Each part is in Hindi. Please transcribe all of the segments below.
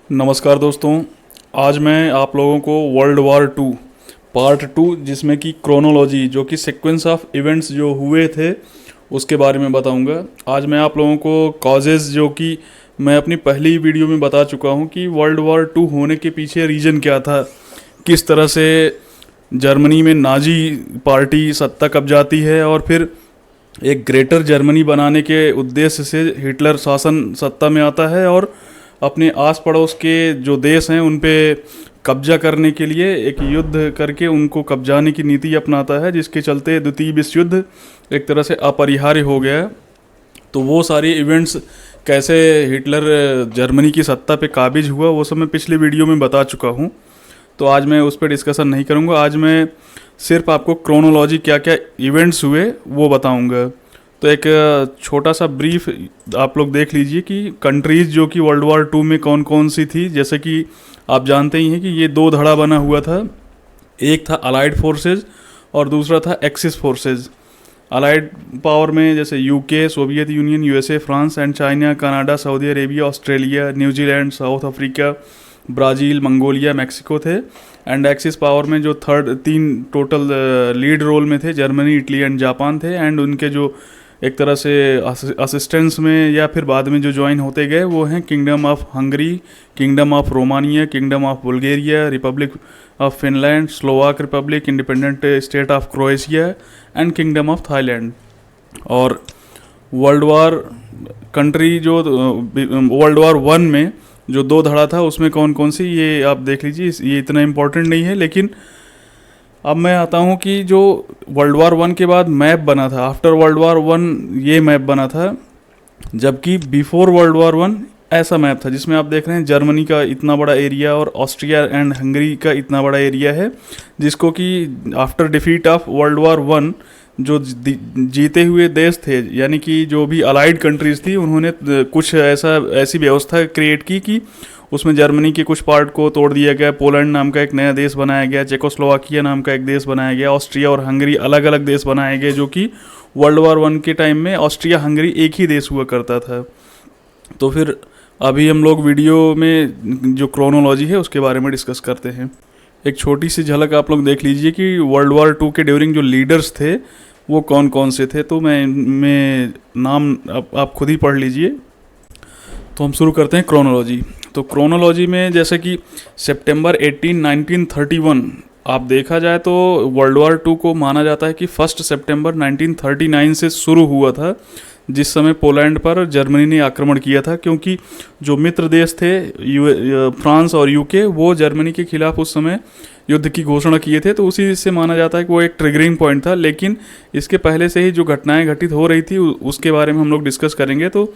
नमस्कार दोस्तों। आज मैं आप लोगों को world war two part two, जिसमें कि क्रोनोलॉजी जो कि सीक्वेंस ऑफ इवेंट्स जो हुए थे उसके बारे में बताऊंगा। आज मैं आप लोगों को कॉजेज़, जो कि मैं अपनी पहली वीडियो में बता चुका हूं कि वर्ल्ड वार टू होने के पीछे रीज़न क्या था, किस तरह से जर्मनी में नाजी पार्टी सत्ता कब्जाती है और फिर एक ग्रेटर जर्मनी बनाने के उद्देश्य से हिटलर शासन सत्ता में आता है और अपने आस पड़ोस के जो देश हैं उन पे कब्जा करने के लिए एक युद्ध करके उनको कब्जाने की नीति अपनाता है, जिसके चलते द्वितीय विश्व युद्ध एक तरह से अपरिहार्य हो गया। तो वो सारे इवेंट्स कैसे हिटलर जर्मनी की सत्ता पे काबिज हुआ वो सब मैं पिछले वीडियो में बता चुका हूँ। तो आज मैं उस पर डिस्कशन नहीं करूँगा। आज मैं सिर्फ आपको क्रोनोलॉजी क्या क्या इवेंट्स हुए वो बताऊँगा। तो एक छोटा सा ब्रीफ आप लोग देख लीजिए कि कंट्रीज़ जो कि वर्ल्ड वार टू में कौन कौन सी थी। जैसे कि आप जानते ही हैं कि ये दो धड़ा बना हुआ था, एक था अलाइड फोर्सेस और दूसरा था एक्सिस फोर्सेस। अलाइड पावर में जैसे UK, Soviet union, USA, France and China, Canada, Saudi Arabia, Australia, New Zealand, south Africa, Brazil, Mongolia, Mexico थे। एंड एक्सिस पावर में जो तीन टोटल लीड रोल में थे, जर्मनी, इटली एंड जापान थे। एंड उनके जो एक तरह से असिस्टेंस में या फिर बाद में जो ज्वाइन होते गए वो हैं kingdom of Hungary, kingdom of Romania, kingdom of Bulgaria, Republic of Finland, Slovak Republic, independent state of Croatia and kingdom of Thailand. और वर्ल्ड वार कंट्री जो वर्ल्ड वार वन में जो दो धड़ा था उसमें कौन कौन सी, ये आप देख लीजिए। ये इतना इम्पोर्टेंट नहीं है, लेकिन अब मैं आता हूँ कि जो वर्ल्ड वार वन के बाद मैप बना था, आफ्टर वर्ल्ड वार वन ये मैप बना था, जबकि बिफोर वर्ल्ड वार वन ऐसा मैप था जिसमें आप देख रहे हैं जर्मनी का इतना बड़ा एरिया और ऑस्ट्रिया एंड हंगरी का इतना बड़ा एरिया है, जिसको कि after defeat of world war one जो जीते हुए देश थे, यानी कि जो भी अलाइड कंट्रीज़ थी, उन्होंने कुछ ऐसी व्यवस्था क्रिएट की कि उसमें जर्मनी के कुछ पार्ट को तोड़ दिया गया, पोलैंड नाम का एक नया देश बनाया गया, चेकोस्लोवाकिया नाम का एक देश बनाया गया, ऑस्ट्रिया और हंगरी अलग अलग देश बनाए गए, जो कि वर्ल्ड वार वन के टाइम में ऑस्ट्रिया हंगरी एक ही देश हुआ करता था। तो फिर अभी हम लोग वीडियो में जो क्रोनोलॉजी है उसके बारे में डिस्कस करते हैं। एक छोटी सी झलक आप लोग देख लीजिए कि वर्ल्ड वार टू के ड्यूरिंग जो लीडर्स थे वो कौन कौन से थे। तो मैं नाम आप खुद ही पढ़ लीजिए। तो हम शुरू करते हैं क्रोनोलॉजी। तो क्रोनोलॉजी में जैसे कि सितंबर 18, 1931 आप देखा जाए तो वर्ल्ड वार टू को माना जाता है कि 1 सितंबर 1939 से शुरू हुआ था, जिस समय पोलैंड पर जर्मनी ने आक्रमण किया था। क्योंकि जो मित्र देश थे फ्रांस और यूके, वो जर्मनी के खिलाफ उस समय युद्ध की घोषणा किए थे, तो उसी से माना जाता है कि वो एक ट्रिगरिंग पॉइंट था। लेकिन इसके पहले से ही जो घटनाएं घटित हो रही थी उसके बारे में हम लोग डिस्कस करेंगे। तो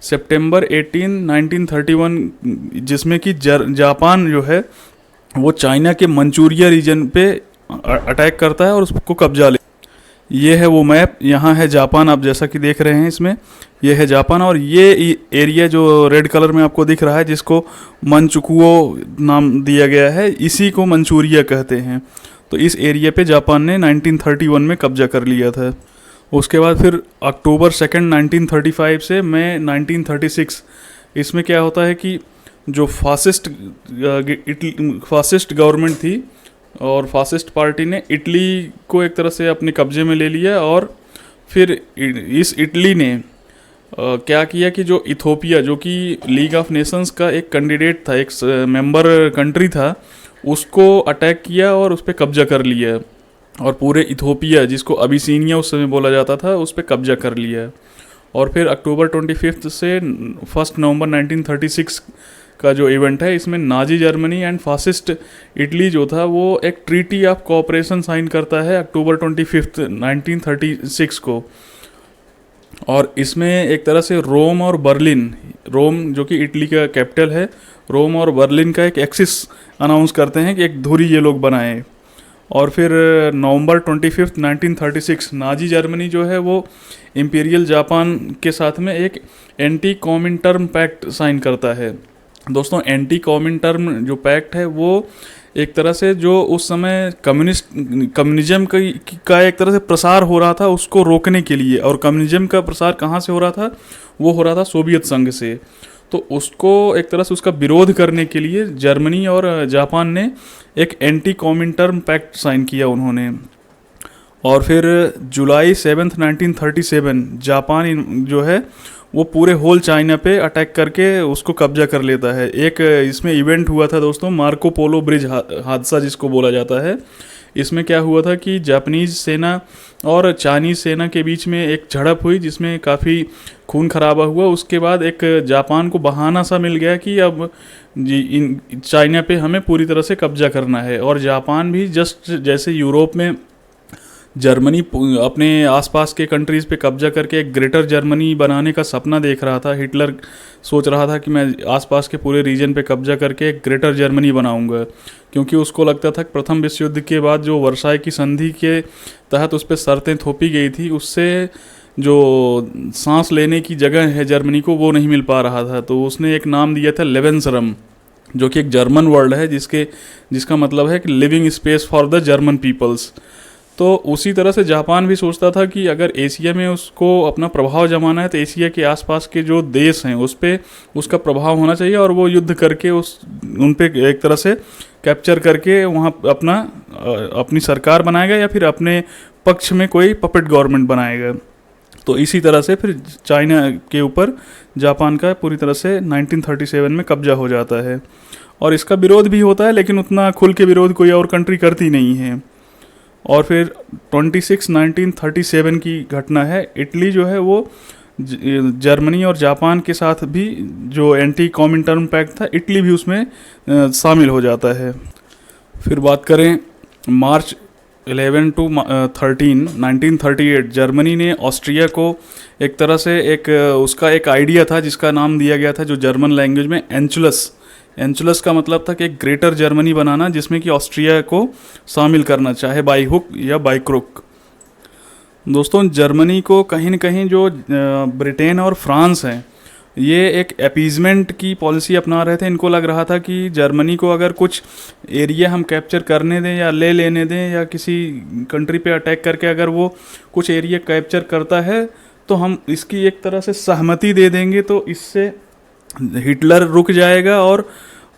सितंबर 18, 1931 जिसमें कि जापान जो है वो चाइना के मंचूरिया रीजन पे अटैक करता है और उसको कब्जा ले। ये है वो मैप, यहाँ है जापान, आप जैसा कि देख रहे हैं इसमें, ये है जापान। और ये एरिया जो रेड कलर में आपको दिख रहा है, जिसको मंचुकुओ नाम दिया गया है, इसी को मंचूरिया कहते हैं। तो इस एरिया पे जापान ने 1931 में कब्जा कर लिया था। उसके बाद फिर अक्टूबर 2, 1935 से मई 1936, इसमें क्या होता है कि जो फासिस्ट गवर्नमेंट थी और फासिस्ट पार्टी ने इटली को एक तरह से अपने कब्जे में ले लिया। और फिर इस इटली ने क्या किया कि जो इथोपिया, जो कि लीग ऑफ नेशंस का एक कैंडिडेट था, एक मेंबर कंट्री था, उसको अटैक किया और उस पर कब्जा कर लिया। और पूरे इथोपिया, जिसको अबिसीनिया उस समय बोला जाता था, उस पर कब्जा कर लिया। और फिर अक्टूबर 25 से 1 नवंबर 1936 का जो इवेंट है, इसमें Nazi Germany and fascist Italy जो था वो एक ट्रीटी ऑफ कोऑपरेशन साइन करता है अक्टूबर 25, 1936 को। और इसमें एक तरह से रोम और बर्लिन, रोम जो कि इटली का कैपिटल है, रोम और बर्लिन का एक एक्सिस अनाउंस करते हैं कि एक धुरी ये लोग बनाएं। और फिर नवंबर 25, 1936 नाजी जर्मनी जो है वो इंपीरियल जापान के साथ में एक एंटी कॉमिनटर्म पैक्ट साइन करता है। दोस्तों, एंटी कॉमिनटर्म जो पैक्ट है वो एक तरह से जो उस समय कम्युनिज्म का एक तरह से प्रसार हो रहा था उसको रोकने के लिए। और कम्युनिज्म का प्रसार कहाँ से हो रहा था? वो हो रहा था सोवियत संघ से। तो उसको एक तरह से उसका विरोध करने के लिए जर्मनी और जापान ने एक एंटी कॉमिंटर्म पैक्ट साइन किया उन्होंने। और फिर जुलाई 7 1937 जापान जो है वो पूरे होल चाइना पे अटैक करके उसको कब्जा कर लेता है। एक इसमें इवेंट हुआ था दोस्तों, मार्को पोलो ब्रिज हादसा जिसको बोला जाता है। इसमें क्या हुआ था कि जापानीज़ सेना और चाइनीज़ सेना के बीच में एक झड़प हुई जिसमें काफ़ी खून खराबा हुआ। उसके बाद एक जापान को बहाना सा मिल गया कि अब इन चाइना पे हमें पूरी तरह से कब्जा करना है। और जापान भी जस्ट जैसे यूरोप में जर्मनी अपने आसपास के कंट्रीज़ पे कब्जा करके एक ग्रेटर जर्मनी बनाने का सपना देख रहा था, हिटलर सोच रहा था कि मैं आसपास के पूरे रीजन पे कब्जा करके एक ग्रेटर जर्मनी बनाऊंगा, क्योंकि उसको लगता था कि प्रथम विश्व युद्ध के बाद जो वर्साई की संधि के तहत उस पर शर्तें थोपी गई थी, उससे जो सांस लेने की जगह है जर्मनी को वो नहीं मिल पा रहा था। तो उसने एक नाम दिया था लेवेंसरम, जो कि एक जर्मन वर्ड है जिसका मतलब है कि living space for the German peoples. तो उसी तरह से जापान भी सोचता था कि अगर एशिया में उसको अपना प्रभाव जमाना है तो एशिया के आसपास के जो देश हैं उस पर उसका प्रभाव होना चाहिए, और वो युद्ध करके उन पे एक तरह से कैप्चर करके वहाँ अपनी सरकार बनाएगा या फिर अपने पक्ष में कोई पपेट गवर्नमेंट बनाएगा। तो इसी तरह से फिर चाइना के ऊपर जापान का पूरी तरह से 1937 में कब्जा हो जाता है। और इसका विरोध भी होता है, लेकिन उतना खुल के विरोध कोई और कंट्री करती नहीं है। और फिर 26 1937 की घटना है। इटली जो है वो जर्मनी और जापान के साथ भी जो एंटी कॉमिंटर्म पैक्ट था, इटली भी उसमें शामिल हो जाता है। फिर बात करें मार्च 11 to 13 1938 जर्मनी ने ऑस्ट्रिया को एक तरह से उसका एक आइडिया था जिसका नाम दिया गया था जो जर्मन लैंग्वेज में एंचुलस का मतलब था कि एक ग्रेटर जर्मनी बनाना जिसमें कि ऑस्ट्रिया को शामिल करना, चाहे बाई हुक या बाई क्रुक। दोस्तों जर्मनी को कहीं न कहीं जो ब्रिटेन और फ्रांस हैं ये एक अपीजमेंट की पॉलिसी अपना रहे थे। इनको लग रहा था कि जर्मनी को अगर कुछ एरिया हम कैप्चर करने दें या ले लेने दें या किसी कंट्री पे अटैक करके अगर वो कुछ एरिया कैप्चर करता है तो हम इसकी एक तरह से सहमति दे देंगे, तो इससे हिटलर रुक जाएगा और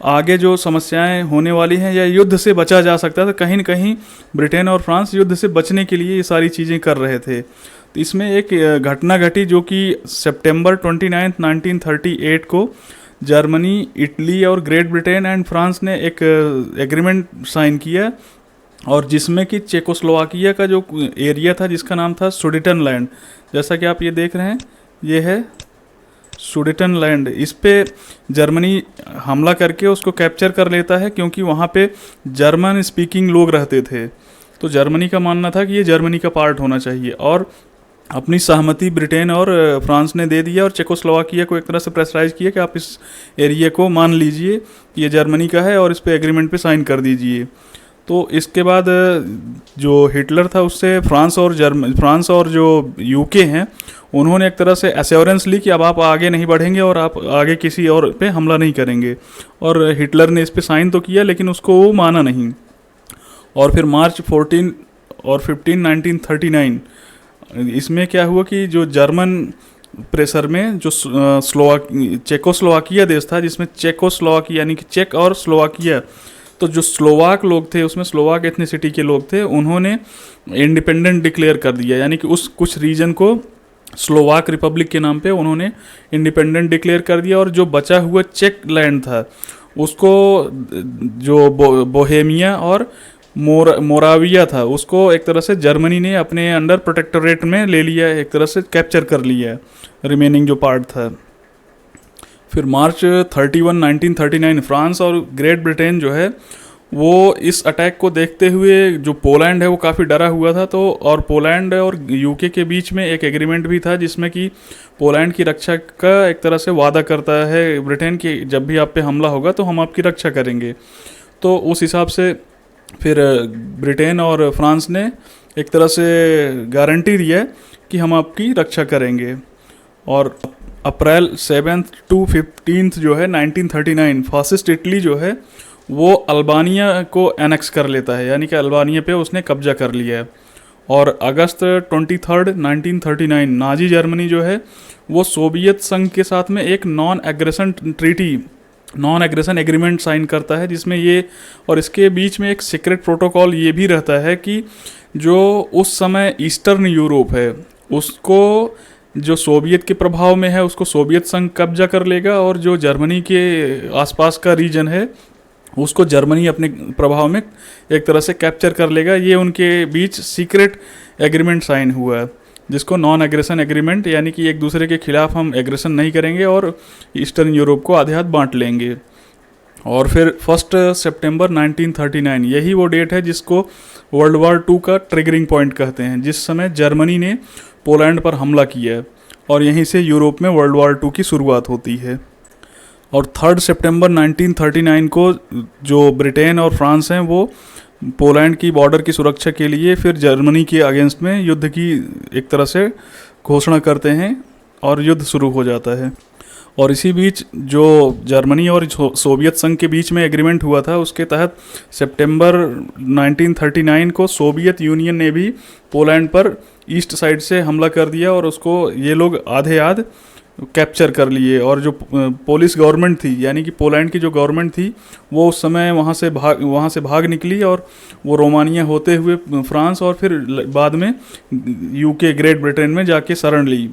आगे जो समस्याएं होने वाली हैं या युद्ध से बचा जा सकता था। कहीं न कहीं ब्रिटेन और फ्रांस युद्ध से बचने के लिए ये सारी चीज़ें कर रहे थे। तो इसमें एक घटना घटी जो कि सितंबर 29 1938 को जर्मनी, इटली और ग्रेट ब्रिटेन एंड फ्रांस ने एक एग्रीमेंट साइन किया, और जिसमें कि चेकोस्लोवाकिया का जो एरिया था जिसका नाम था सुडेटनलैंड, जैसा कि आप ये देख रहे हैं ये है सुडेटनलैंड। इस पे जर्मनी हमला करके उसको कैप्चर कर लेता है क्योंकि वहाँ पे जर्मन स्पीकिंग लोग रहते थे। तो जर्मनी का मानना था कि ये जर्मनी का पार्ट होना चाहिए, और अपनी सहमति ब्रिटेन और फ्रांस ने दे दिया और चेकोस्लोवाकिया को एक तरह से प्रेशराइज किया कि आप इस एरिया को मान लीजिए ये जर्मनी का है और इस पे एग्रीमेंट पे साइन कर दीजिए। तो इसके बाद जो हिटलर था उससे फ्रांस और जो यूके हैं उन्होंने एक तरह से एश्योरेंस ली कि अब आप आगे नहीं बढ़ेंगे और आप आगे किसी और पे हमला नहीं करेंगे। और हिटलर ने इस पे साइन तो किया लेकिन उसको वो माना नहीं। और फिर मार्च 14 और 15 1939 इसमें क्या हुआ कि जो जर्मन प्रेशर में जो चेकोस्लोवाकिया देश था जिसमें चेकोस्लोवाकिया यानी कि चेक और स्लोवाकिया, तो जो स्लोवाक लोग थे उसमें स्लोवाक एथनिसिटी के लोग थे, उन्होंने इंडिपेंडेंट डिक्लेयर कर दिया, यानी कि उस कुछ रीजन को स्लोवाक रिपब्लिक के नाम पे उन्होंने इंडिपेंडेंट डिक्लेयर कर दिया। और जो बचा हुआ चेक लैंड था उसको जो बोहेमिया और मोराविया था उसको एक तरह से जर्मनी ने अपने अंडर प्रोटेक्टोरेट में ले लिया, एक तरह से कैप्चर कर लिया रिमेनिंग जो पार्ट था। फिर मार्च 31 1939 फ्रांस और ग्रेट ब्रिटेन जो है वो इस अटैक को देखते हुए, जो पोलैंड है वो काफ़ी डरा हुआ था, तो और पोलैंड और यूके के बीच में एक एग्रीमेंट भी था जिसमें कि पोलैंड की रक्षा का एक तरह से वादा करता है ब्रिटेन की, जब भी आप पे हमला होगा तो हम आपकी रक्षा करेंगे। तो उस हिसाब से फिर ब्रिटेन और फ्रांस ने एक तरह से गारंटी दिया कि हम आपकी रक्षा करेंगे। और अप्रैल 7 to 15 जो है 1939 फासिस्ट इटली जो है वो अल्बानिया को एनेक्स कर लेता है, यानी कि अल्बानिया पे उसने कब्जा कर लिया है। और अगस्त 23 1939 नाजी जर्मनी जो है वो सोवियत संघ के साथ में एक नॉन एग्रेशन एग्रीमेंट साइन करता है, जिसमें ये और इसके बीच में एक सीक्रेट प्रोटोकॉल ये भी रहता है कि जो उस समय ईस्टर्न यूरोप है उसको जो सोवियत के प्रभाव में है उसको सोवियत संघ कब्जा कर लेगा, और जो जर्मनी के आसपास का रीजन है उसको जर्मनी अपने प्रभाव में एक तरह से कैप्चर कर लेगा। ये उनके बीच सीक्रेट एग्रीमेंट साइन हुआ है, जिसको नॉन एग्रेशन एग्रीमेंट, यानी कि एक दूसरे के खिलाफ हम एग्रेशन नहीं करेंगे और ईस्टर्न यूरोप को आधे हाथ बांट लेंगे। और फिर 1 सितंबर 1939 यही वो डेट है जिसको वर्ल्ड वॉर 2 का ट्रिगरिंग पॉइंट कहते हैं, जिस समय जर्मनी ने पोलैंड पर हमला किया और यहीं से यूरोप में वर्ल्ड वॉर 2 की शुरुआत होती है। और 3 सितंबर 1939 को जो ब्रिटेन और फ्रांस हैं वो पोलैंड की बॉर्डर की सुरक्षा के लिए फिर जर्मनी के अगेंस्ट में युद्ध की एक तरह से घोषणा करते हैं और युद्ध शुरू हो जाता है। और इसी बीच जो जर्मनी और सोवियत संघ के बीच में एग्रीमेंट हुआ था उसके तहत सितंबर 1939 को सोवियत यूनियन ने भी पोलैंड पर ईस्ट साइड से हमला कर दिया और उसको ये लोग आधे आध कैप्चर कर लिए। और जो पोलिश गवर्नमेंट थी, यानी कि पोलैंड की जो गवर्नमेंट थी, वो उस समय वहाँ से भाग निकली और वो रोमानिया होते हुए फ्रांस और फिर बाद में यूके ग्रेट ब्रिटेन में जाके शरण ली।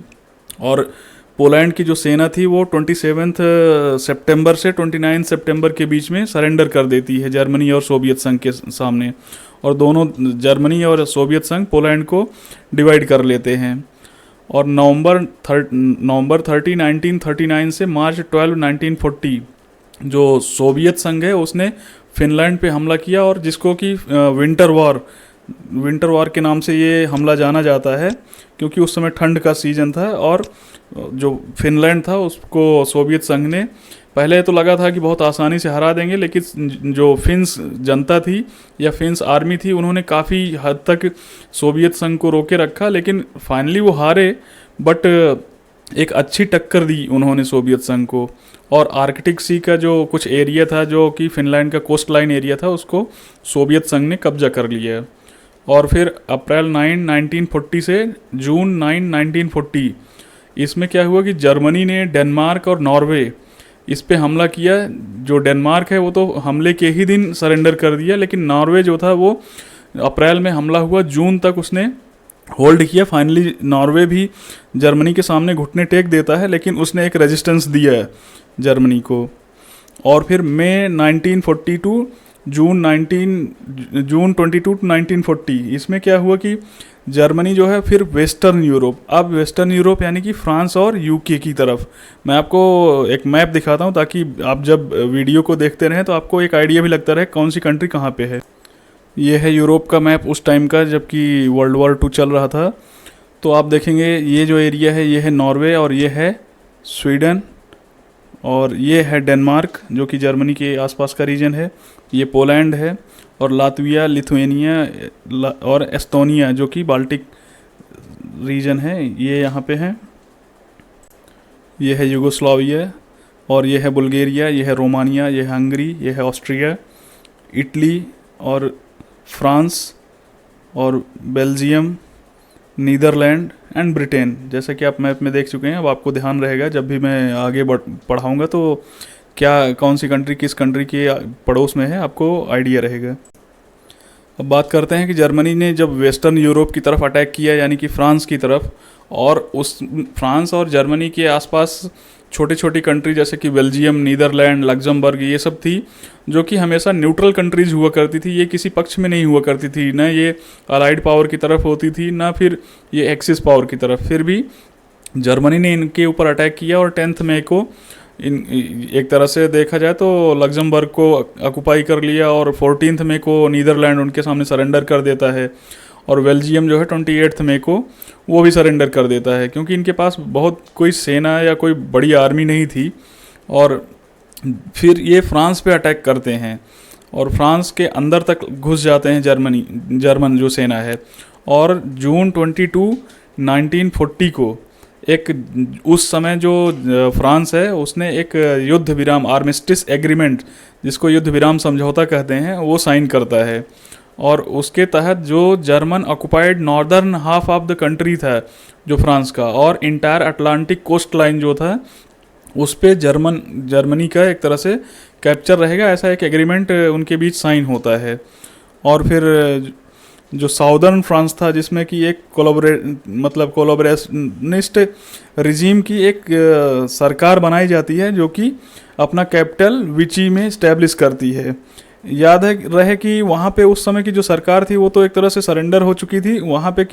और पोलैंड की जो सेना थी वो 27 सितंबर से 29 सितंबर के बीच में सरेंडर कर देती है जर्मनी और सोवियत संघ के सामने, और दोनों जर्मनी और सोवियत संघ पोलैंड को डिवाइड कर लेते हैं। और नवंबर 30 1939 से मार्च 12 1940 जो सोवियत संघ है उसने फिनलैंड पे हमला किया, और जिसको कि विंटर वॉर के नाम से ये हमला जाना जाता है, क्योंकि उस समय ठंड का सीजन था। और जो फिनलैंड था उसको सोवियत संघ ने पहले तो लगा था कि बहुत आसानी से हरा देंगे, लेकिन जो फिन्स जनता थी या फिन्स आर्मी थी उन्होंने काफ़ी हद तक सोवियत संघ को रोके रखा, लेकिन फाइनली वो हारे। बट एक अच्छी टक्कर दी उन्होंने सोवियत संघ को, और आर्कटिक सी का जो कुछ एरिया था जो कि फिनलैंड का कोस्ट लाइन एरिया था उसको सोवियत संघ ने कब्जा कर लिया। और फिर अप्रैल 9 1940 से जून 9 1940 इसमें क्या हुआ कि जर्मनी ने डेनमार्क और नॉर्वे इस पे हमला किया। जो डेनमार्क है वो तो हमले के ही दिन सरेंडर कर दिया, लेकिन नॉर्वे जो था वो अप्रैल में हमला हुआ, जून तक उसने होल्ड किया। फाइनली नॉर्वे भी जर्मनी के सामने घुटने टेक देता है, लेकिन उसने एक रेजिस्टेंस दिया है जर्मनी को। और फिर मई 1942 जून 22 1940 इसमें क्या हुआ कि जर्मनी जो है फिर वेस्टर्न यूरोप, अब वेस्टर्न यूरोप यानी कि फ्रांस और यूके की तरफ, मैं आपको एक मैप दिखाता हूँ ताकि आप जब वीडियो को देखते रहें तो आपको एक आइडिया भी लगता रहे कौन सी कंट्री कहाँ पे है। ये है यूरोप का मैप उस टाइम का जबकि वर्ल्ड वॉर 2 चल रहा था। तो आप देखेंगे ये जो एरिया है ये है नॉर्वे, और ये है स्वीडन, और ये है डेनमार्क जो कि जर्मनी के आसपास का रीजन है, ये पोलैंड है, और लातविया, लिथुएनिया और एस्टोनिया जो कि बाल्टिक रीजन है ये यहाँ पे हैं। ये है यूगोस्लाविया, और ये है बुल्गारिया, ये है रोमानिया, ये है हंगरी, ये है ऑस्ट्रिया, इटली और फ्रांस और बेल्जियम, नीदरलैंड एंड ब्रिटेन। जैसा कि आप मैप में देख चुके हैं, अब आपको ध्यान रहेगा जब भी मैं आगे पढ़ाऊँगा तो क्या कौन सी कंट्री किस कंट्री के पड़ोस में है आपको आइडिया रहेगा। अब बात करते हैं कि जर्मनी ने जब वेस्टर्न यूरोप की तरफ अटैक किया, यानी कि फ्रांस की तरफ, और उस फ्रांस और जर्मनी के आसपास छोटी छोटी कंट्री जैसे कि बेल्जियम, नीदरलैंड, लग्जमबर्ग ये सब थी जो कि हमेशा न्यूट्रल कंट्रीज हुआ करती थी। ये किसी पक्ष में नहीं हुआ करती थी, ना ये अलाइड पावर की तरफ होती थी ना फिर ये एक्सिस पावर की तरफ। फिर भी जर्मनी ने इनके ऊपर अटैक किया और 10 मई को एक तरह से देखा जाए तो लग्जमबर्ग को ऑक्युपाई कर लिया, और 14 मई को नीदरलैंड उनके सामने सरेंडर कर देता है, और बेल्जियम जो है 28 मई को वो भी सरेंडर कर देता है, क्योंकि इनके पास बहुत कोई सेना या कोई बड़ी आर्मी नहीं थी। और फिर ये फ्रांस पे अटैक करते हैं और फ्रांस के अंदर तक घुस जाते हैं जर्मन जो सेना है। और जून 22 1940 को एक उस समय जो फ्रांस है उसने एक युद्ध विराम आर्मिस्टिस एग्रीमेंट, जिसको युद्ध विराम समझौता कहते हैं, वो साइन करता है। और उसके तहत जो German occupied northern half of the country था जो फ्रांस का, और इंटायर अटलांटिक कोस्ट लाइन जो था उस पे जर्मनी का एक तरह से कैप्चर रहेगा, ऐसा एक एग्रीमेंट उनके बीच साइन होता है। और फिर जो साउदर्न फ्रांस था जिसमें कि एक कोलोबरेशनिस्ट रिजीम की एक सरकार बनाई जाती है जो कि अपना कैपिटल विची में इस्टेब्लिश करती है। याद है रहे कि वहाँ पे उस समय की जो सरकार थी वो तो एक तरह से सरेंडर हो चुकी थी। वहाँ पे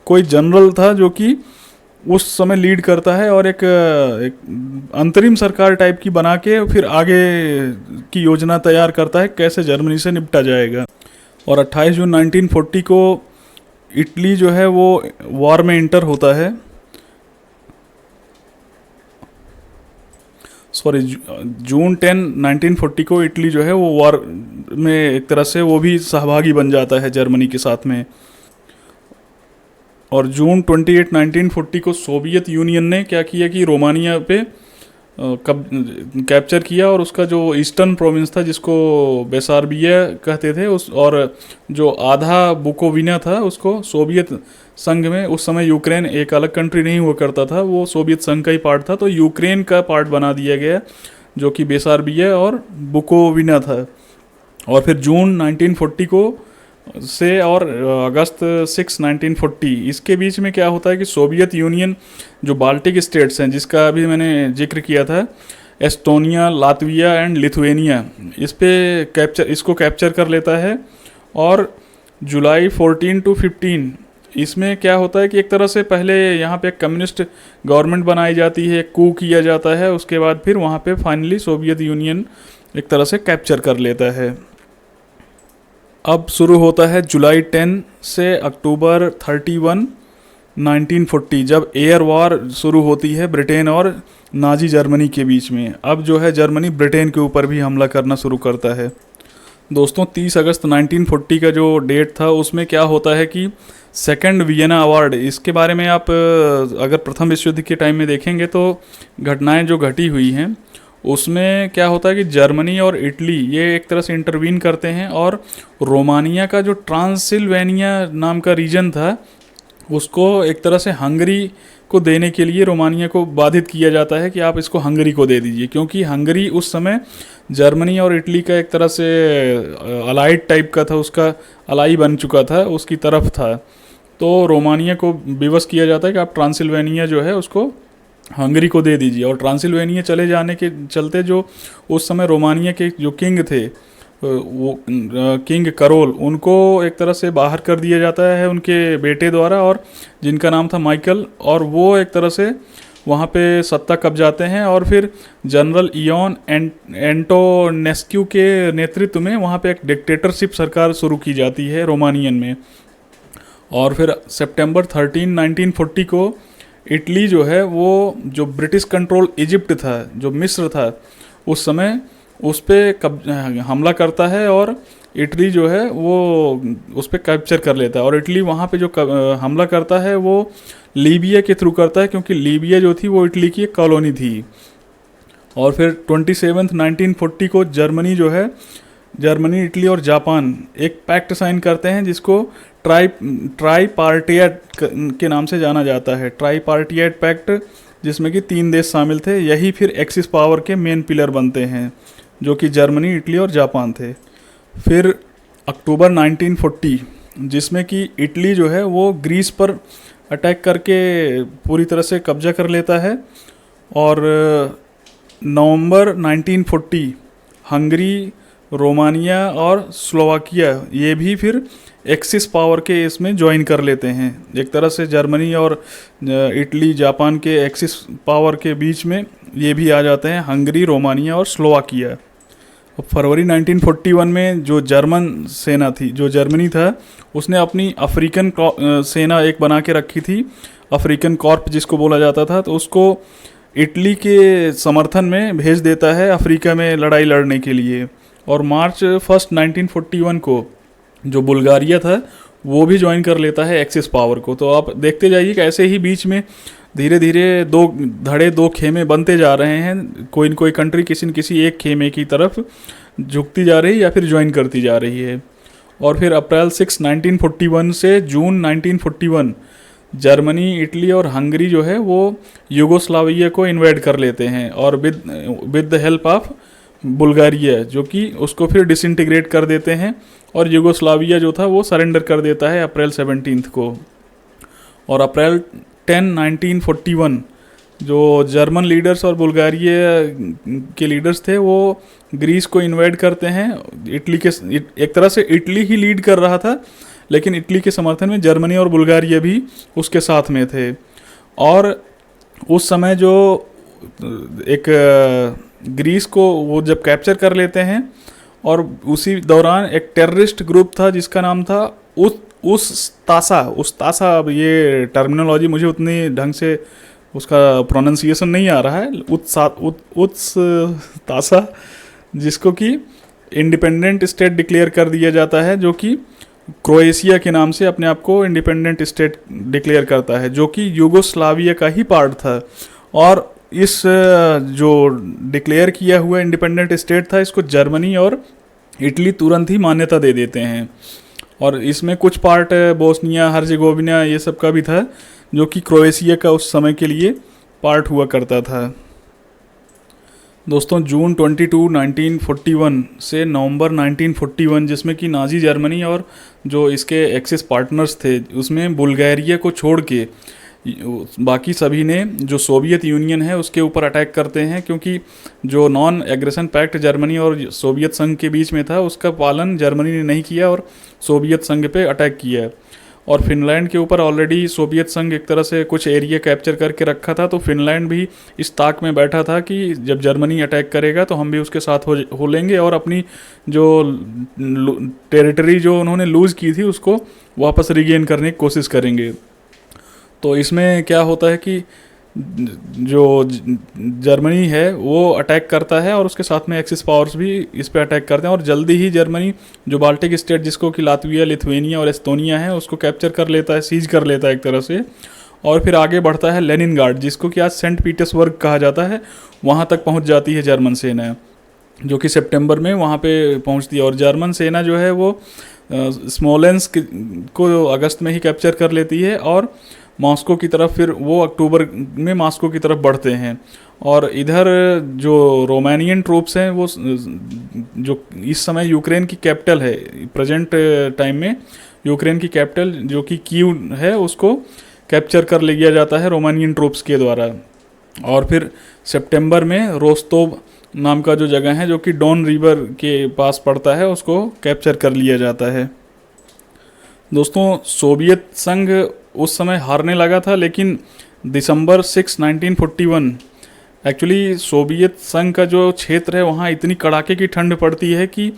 कोई जनरल था जो कि उस समय लीड करता है और एक अंतरिम सरकार टाइप की बना के फिर आगे की योजना तैयार करता है कैसे जर्मनी से निपटा जाएगा। और 28 जून 1940 को इटली जो है वो वॉर में इंटर होता है। जून 10 1940 को इटली जो है वो वॉर में एक तरह से वो भी सहभागी बन जाता है जर्मनी के साथ में। और जून 28 1940 को सोवियत यूनियन ने क्या किया कि रोमानिया पे कैप्चर किया, और उसका जो ईस्टर्न प्रोविंस था जिसको बेसारबिया कहते थे उस, और जो आधा बुकोविना था उसको सोवियत संघ में, उस समय यूक्रेन एक अलग कंट्री नहीं हुआ करता था, वो सोवियत संघ का ही पार्ट था, तो यूक्रेन का पार्ट बना दिया गया जो कि बेसारबिया और बुकोविना था। और फिर जून 1940 को से और अगस्त 6 1940 इसके बीच में क्या होता है कि सोवियत यूनियन जो बाल्टिक स्टेट्स हैं जिसका अभी मैंने जिक्र किया था, एस्टोनिया, लातविया एंड लिथुएनिया, इसको कैप्चर कर लेता है। और जुलाई 14 to 15 इसमें क्या होता है कि एक तरह से पहले यहाँ पे कम्युनिस्ट गवर्नमेंट बनाई जाती है, कू किया जाता है, उसके बाद फिर वहाँ पे फाइनली सोवियत यूनियन एक तरह से कैप्चर कर लेता है। अब शुरू होता है जुलाई 10 से अक्टूबर 31 1940 जब एयर वॉर शुरू होती है ब्रिटेन और नाजी जर्मनी के बीच में। अब जो है जर्मनी ब्रिटेन के ऊपर भी हमला करना शुरू करता है। दोस्तों 30 अगस्त 1940 का जो डेट था उसमें क्या होता है कि सेकंड वियना अवार्ड, इसके बारे में आप अगर प्रथम विश्व युद्ध के टाइम में देखेंगे तो घटनाएं जो घटी हुई हैं उसमें क्या होता है कि जर्मनी और इटली ये एक तरह से इंटरवीन करते हैं, और रोमानिया का जो ट्रांसिल्वेनिया नाम का रीजन था उसको एक तरह से हंगरी को देने के लिए रोमानिया को बाधित किया जाता है कि आप इसको हंगरी को दे दीजिए, क्योंकि हंगरी उस समय जर्मनी और इटली का एक तरह से अलाइड टाइप का था, उसका अलाई बन चुका था, उसकी तरफ था। तो रोमानिया को विवश किया जाता है कि आप ट्रांसिल्वेनिया जो है उसको हंगरी को दे दीजिए। और ट्रांसिल्वेनिया चले जाने के चलते जो उस समय रोमानिया के जो किंग थे वो किंग करोल, उनको एक तरह से बाहर कर दिया जाता है उनके बेटे द्वारा, और जिनका नाम था माइकल, और वो एक तरह से वहाँ पे सत्ता कब्जाते हैं। और फिर जनरल इयॉन एंटोनेस्क्यू के नेतृत्व में वहाँ पे एक डिक्टेटरशिप सरकार शुरू की जाती है रोमानियन में। और फिर सितंबर 13 1940 को इटली जो है वो जो ब्रिटिश कंट्रोल इजिप्ट था, जो मिस्र था उस समय, उस पर हमला करता है और इटली जो है वो उस पर कैप्चर कर लेता है। और इटली वहाँ पे जो हमला करता है वो लीबिया के थ्रू करता है, क्योंकि लीबिया जो थी वो इटली की एक कॉलोनी थी। और फिर 27 1940 को जर्मनी, इटली और जापान एक पैक्ट साइन करते हैं जिसको ट्राईपार्टिएट के नाम से जाना जाता है। ट्राईपार्टिएट पैक्ट जिसमें कि 3 देश शामिल थे, यही फिर एक्सिस पावर के मेन पिलर बनते हैं जो कि जर्मनी, इटली और जापान थे। फिर अक्टूबर 1940 जिसमें कि इटली जो है वो ग्रीस पर अटैक करके पूरी तरह से कब्जा कर लेता है। और नवंबर 1940 हंगरी, रोमानिया और स्लोवाकिया ये भी फिर एक्सिस पावर के इसमें ज्वाइन कर लेते हैं। एक तरह से जर्मनी और इटली, जापान के एक्सिस पावर के बीच में ये भी आ जाते हैं, हंगरी, रोमानिया और स्लोवाकिया। फरवरी 1941 में जो जर्मन सेना थी, जो जर्मनी था, उसने अपनी अफ्रीकन सेना एक बना के रखी थी, अफ्रीकन कॉर्प जिसको बोला जाता था, तो उसको इटली के समर्थन में भेज देता है अफ्रीका में लड़ाई लड़ने के लिए। और मार्च 1 1941 को जो बुल्गारिया था वो भी ज्वाइन कर लेता है एक्सिस पावर को। तो आप देखते जाइए कि ऐसे ही बीच में धीरे धीरे 2 धड़े 2 खेमे बनते जा रहे हैं, कोई न कोई कंट्री किसी न किसी एक खेमे की तरफ झुकती जा रही है या फिर ज्वाइन करती जा रही है। और फिर अप्रैल 6 1941 से जून 1941 जर्मनी, इटली और हंगरी जो है वो यूगोस्लाविया को इन्वेड कर लेते हैं, और with the help of Bulgaria, जो कि उसको फिर डिसइंटीग्रेट कर देते हैं, और यूगोस्लाविया जो था वो सरेंडर कर देता है अप्रैल 17 को। और अप्रैल 10 1941 जो जर्मन लीडर्स और बुल्गारिया के लीडर्स थे वो ग्रीस को इन्वेड करते हैं। इटली के एक तरह से इटली ही लीड कर रहा था, लेकिन इटली के समर्थन में जर्मनी और बुल्गारिया भी उसके साथ में थे। और उस समय जो एक ग्रीस को वो जब कैप्चर कर लेते हैं, और उसी दौरान एक टेररिस्ट ग्रुप था जिसका नाम था उस तासा। अब ये टर्मिनोलॉजी मुझे उतनी ढंग से उसका प्रोनाउंसिएशन नहीं आ रहा है। उस तासा, जिसको कि इंडिपेंडेंट स्टेट डिक्लेयर कर दिया जाता है, जो कि क्रोएशिया के नाम से अपने आप को इंडिपेंडेंट स्टेट डिक्लेयर करता है, जो कि यूगोस्लाविया का ही पार्ट था। और इस जो डिक्लेयर किया हुआ इंडिपेंडेंट स्टेट था, इसको जर्मनी और इटली तुरंत ही मान्यता दे देते हैं। और इसमें कुछ पार्ट बोस्निया हर्जेगोविना ये सब का भी था, जो कि क्रोएशिया का उस समय के लिए पार्ट हुआ करता था। दोस्तों, जून 22 1941 से नवंबर 1941, जिसमें कि नाजी जर्मनी और जो इसके एक्सिस पार्टनर्स थे, उसमें बुल्गारिया को छोड़ के बाकी सभी ने जो सोवियत यूनियन है उसके ऊपर अटैक करते हैं, क्योंकि जो नॉन एग्रेशन पैक्ट जर्मनी और सोवियत संघ के बीच में था उसका पालन जर्मनी ने नहीं किया और सोवियत संघ पे अटैक किया। और फिनलैंड के ऊपर ऑलरेडी सोवियत संघ एक तरह से कुछ एरिया कैप्चर करके रखा था, तो फिनलैंड भी इस ताक में बैठा था कि जब जर्मनी अटैक करेगा तो हम भी उसके साथ हो लेंगे और अपनी जो टेरिटरी जो उन्होंने लूज़ की थी उसको वापस रिगेन करने की कोशिश करेंगे। तो इसमें क्या होता है कि जो जर्मनी है वो अटैक करता है और उसके साथ में एक्सिस पावर्स भी इस पे अटैक करते हैं, और जल्दी ही जर्मनी जो बाल्टिक स्टेट जिसको कि लातविया, लिथुएनिया और एस्तोनिया है उसको कैप्चर कर लेता है, सीज कर लेता है एक तरह से। और फिर आगे बढ़ता है लेनिनग्राड, जिसको कि आज सेंट पीटर्सबर्ग कहा जाता है, वहाँ तक पहुँच जाती है जर्मन सेना, जो कि सितंबर में वहाँ पे पहुँचती है। और जर्मन सेना जो है वो स्मोलेंस्क को अगस्त में ही कैप्चर कर लेती है, और मॉस्को की तरफ फिर वो अक्टूबर में मॉस्को की तरफ बढ़ते हैं। और इधर जो रोमानियन ट्रूप्स हैं वो जो इस समय यूक्रेन की कैपिटल है, प्रेजेंट टाइम में यूक्रेन की कैपिटल जो कि कीव है उसको कैप्चर कर लिया जाता है रोमानियन ट्रूप्स के द्वारा। और फिर सितंबर में रोस्तोव नाम का जो जगह है जो कि डॉन रिवर के पास पड़ता है उसको कैप्चर कर लिया जाता है। दोस्तों, सोवियत संघ उस समय हारने लगा था, लेकिन दिसंबर 6 1941 एक्चुअली सोवियत संघ का जो क्षेत्र है वहाँ इतनी कड़ाके की ठंड पड़ती है कि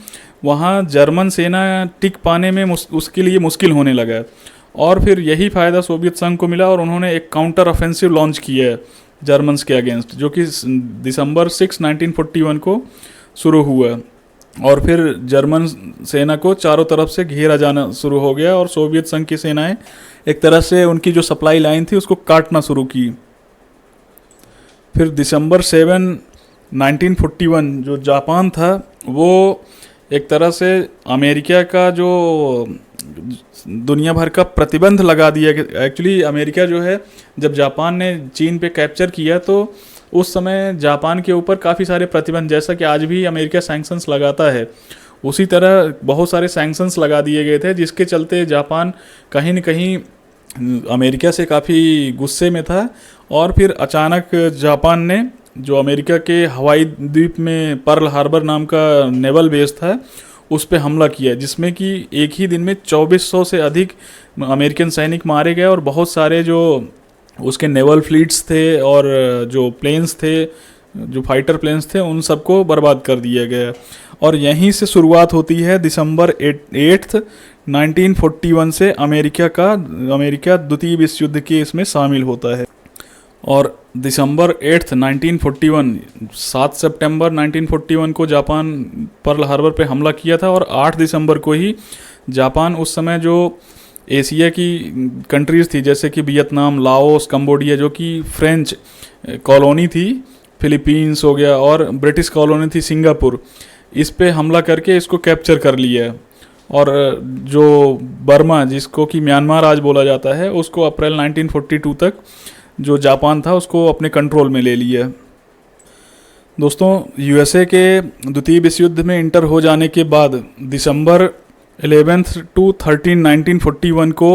वहाँ जर्मन सेना टिक पाने में उसके लिए मुश्किल होने लगा। और फिर यही फ़ायदा सोवियत संघ को मिला और उन्होंने एक काउंटर ऑफेंसिव लॉन्च किया है जर्मन्स के अगेंस्ट, जो कि दिसंबर 6 1941 को शुरू हुआ। और फिर जर्मन सेना को चारों तरफ से घेरा जाना शुरू हो गया और सोवियत संघ की सेनाएं एक तरह से उनकी जो सप्लाई लाइन थी उसको काटना शुरू की। फिर दिसंबर 7 1941 जो जापान था वो एक तरह से अमेरिका का जो दुनिया भर का प्रतिबंध लगा दिया। एक्चुअली अमेरिका जो है जब जापान ने चीन पे कैप्चर किया तो उस समय जापान के ऊपर काफ़ी सारे प्रतिबंध, जैसा कि आज भी अमेरिका सैंक्शंस लगाता है उसी तरह बहुत सारे सैंक्शंस लगा दिए गए थे, जिसके चलते जापान कहीं न कहीं अमेरिका से काफ़ी गुस्से में था। और फिर अचानक जापान ने जो अमेरिका के हवाई द्वीप में पर्ल हार्बर नाम का नेवल बेस था उस पर हमला किया, जिसमें कि एक ही दिन में 2400 से अधिक अमेरिकन सैनिक मारे गए और बहुत सारे जो उसके नेवल फ्लीट्स थे और जो प्लेन्स थे, जो फाइटर प्लेन्स थे, उन सबको बर्बाद कर दिया गया। और यहीं से शुरुआत होती है दिसंबर 8 1941 से अमेरिका द्वितीय विश्व युद्ध के इसमें शामिल होता है। और दिसंबर 8 1941 7 सितंबर 1941 को जापान पर्ल हार्बर पे हमला किया था और 8 दिसंबर को ही जापान उस समय जो एशिया की कंट्रीज़ थी जैसे कि वियतनाम, लाओस, कंबोडिया जो कि फ्रेंच कॉलोनी थी, फिलीपींस हो गया और ब्रिटिश कॉलोनी थी सिंगापुर, इस पे हमला करके इसको कैप्चर कर लिया। और जो बर्मा, जिसको कि म्यांमार आज बोला जाता है, उसको अप्रैल 1942 तक जो जापान था उसको अपने कंट्रोल में ले लिया। दोस्तों, यूएसए के द्वितीय विश्व युद्ध में इंटर हो जाने के बाद दिसंबर 11 टू 13 1941 को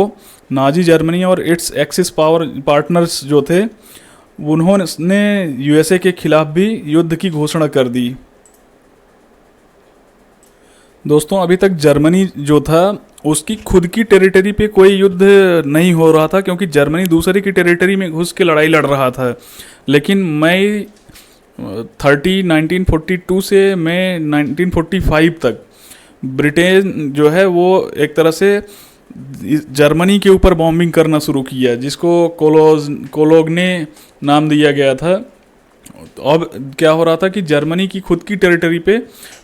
नाजी जर्मनी और इट्स एक्सिस पावर पार्टनर्स जो थे, उन्होंने यूएसए के खिलाफ भी युद्ध की घोषणा कर दी। दोस्तों, अभी तक जर्मनी जो था उसकी खुद की टेरिटरी पे कोई युद्ध नहीं हो रहा था, क्योंकि जर्मनी दूसरे की टेरिटरी में घुस के लड़ाई लड़ रहा था। लेकिन मई 30 1942 से मई 1945 तक ब्रिटेन जो है वो एक तरह से जर्मनी के ऊपर बॉम्बिंग करना शुरू किया, जिसको कोलोग्ने नाम दिया गया था। अब क्या हो रहा था कि जर्मनी की खुद की टेरिटरी पे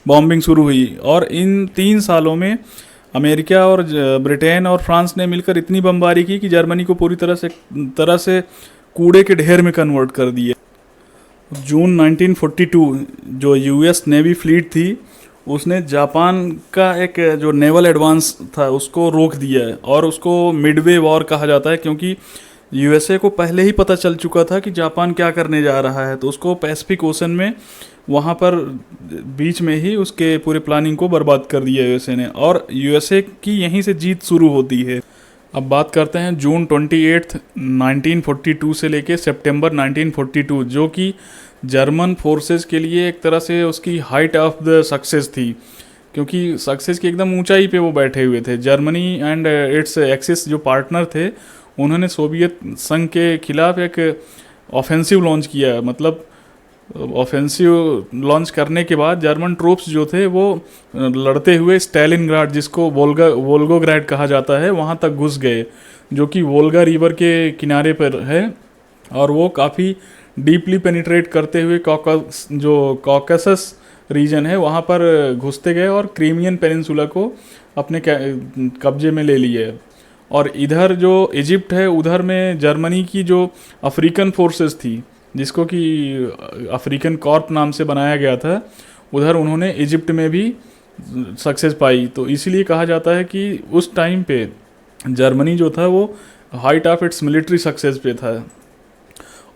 बॉम्बिंग शुरू हुई, और इन 3 सालों में अमेरिका और ब्रिटेन और फ्रांस ने मिलकर इतनी बमबारी की कि जर्मनी को पूरी तरह से कूड़े के ढेर में कन्वर्ट कर दिए। जून 1942 जो यूएस नेवी फ्लीट थी, उसने जापान का एक जो नेवल एडवांस था उसको रोक दिया है, और उसको मिडवे वॉर कहा जाता है, क्योंकि यूएसए को पहले ही पता चल चुका था कि जापान क्या करने जा रहा है। तो उसको पैसिफिक ओशन में वहाँ पर बीच में ही उसके पूरे प्लानिंग को बर्बाद कर दिया यूएसए ने, और यूएसए की यहीं से जीत शुरू होती है। अब बात करते हैं जून 28 1942 से लेके सितंबर 1942, जो कि जर्मन फोर्सेस के लिए एक तरह से उसकी हाइट ऑफ द सक्सेस थी, क्योंकि सक्सेस की एकदम ऊंचाई पे वो बैठे हुए थे। जर्मनी एंड इट्स एक्सिस जो पार्टनर थे, उन्होंने सोवियत संघ के खिलाफ एक ऑफेंसिव लॉन्च किया। मतलब ऑफेंसिव लॉन्च करने के बाद जर्मन ट्रूप्स जो थे वो लड़ते हुए स्टालिनग्राड, जिसको वोल्गोग्राड कहा जाता है, वहाँ तक घुस गए, जो कि वोल्गा रिवर के किनारे पर है। और वो काफ़ी डीपली पेनिट्रेट करते हुए कॉकसस रीजन है वहाँ पर घुसते गए, और क्रीमियन पेनिनसुला को अपने कब्जे में ले लिए। और इधर जो इजिप्ट है, उधर में जर्मनी की जो अफ्रीकन फोर्सेस थी, जिसको कि अफ्रीकन कॉर्प नाम से बनाया गया था, उधर उन्होंने इजिप्ट में भी सक्सेस पाई। तो इसीलिए कहा जाता है कि उस टाइम पे जर्मनी जो था वो height of its military success पे था।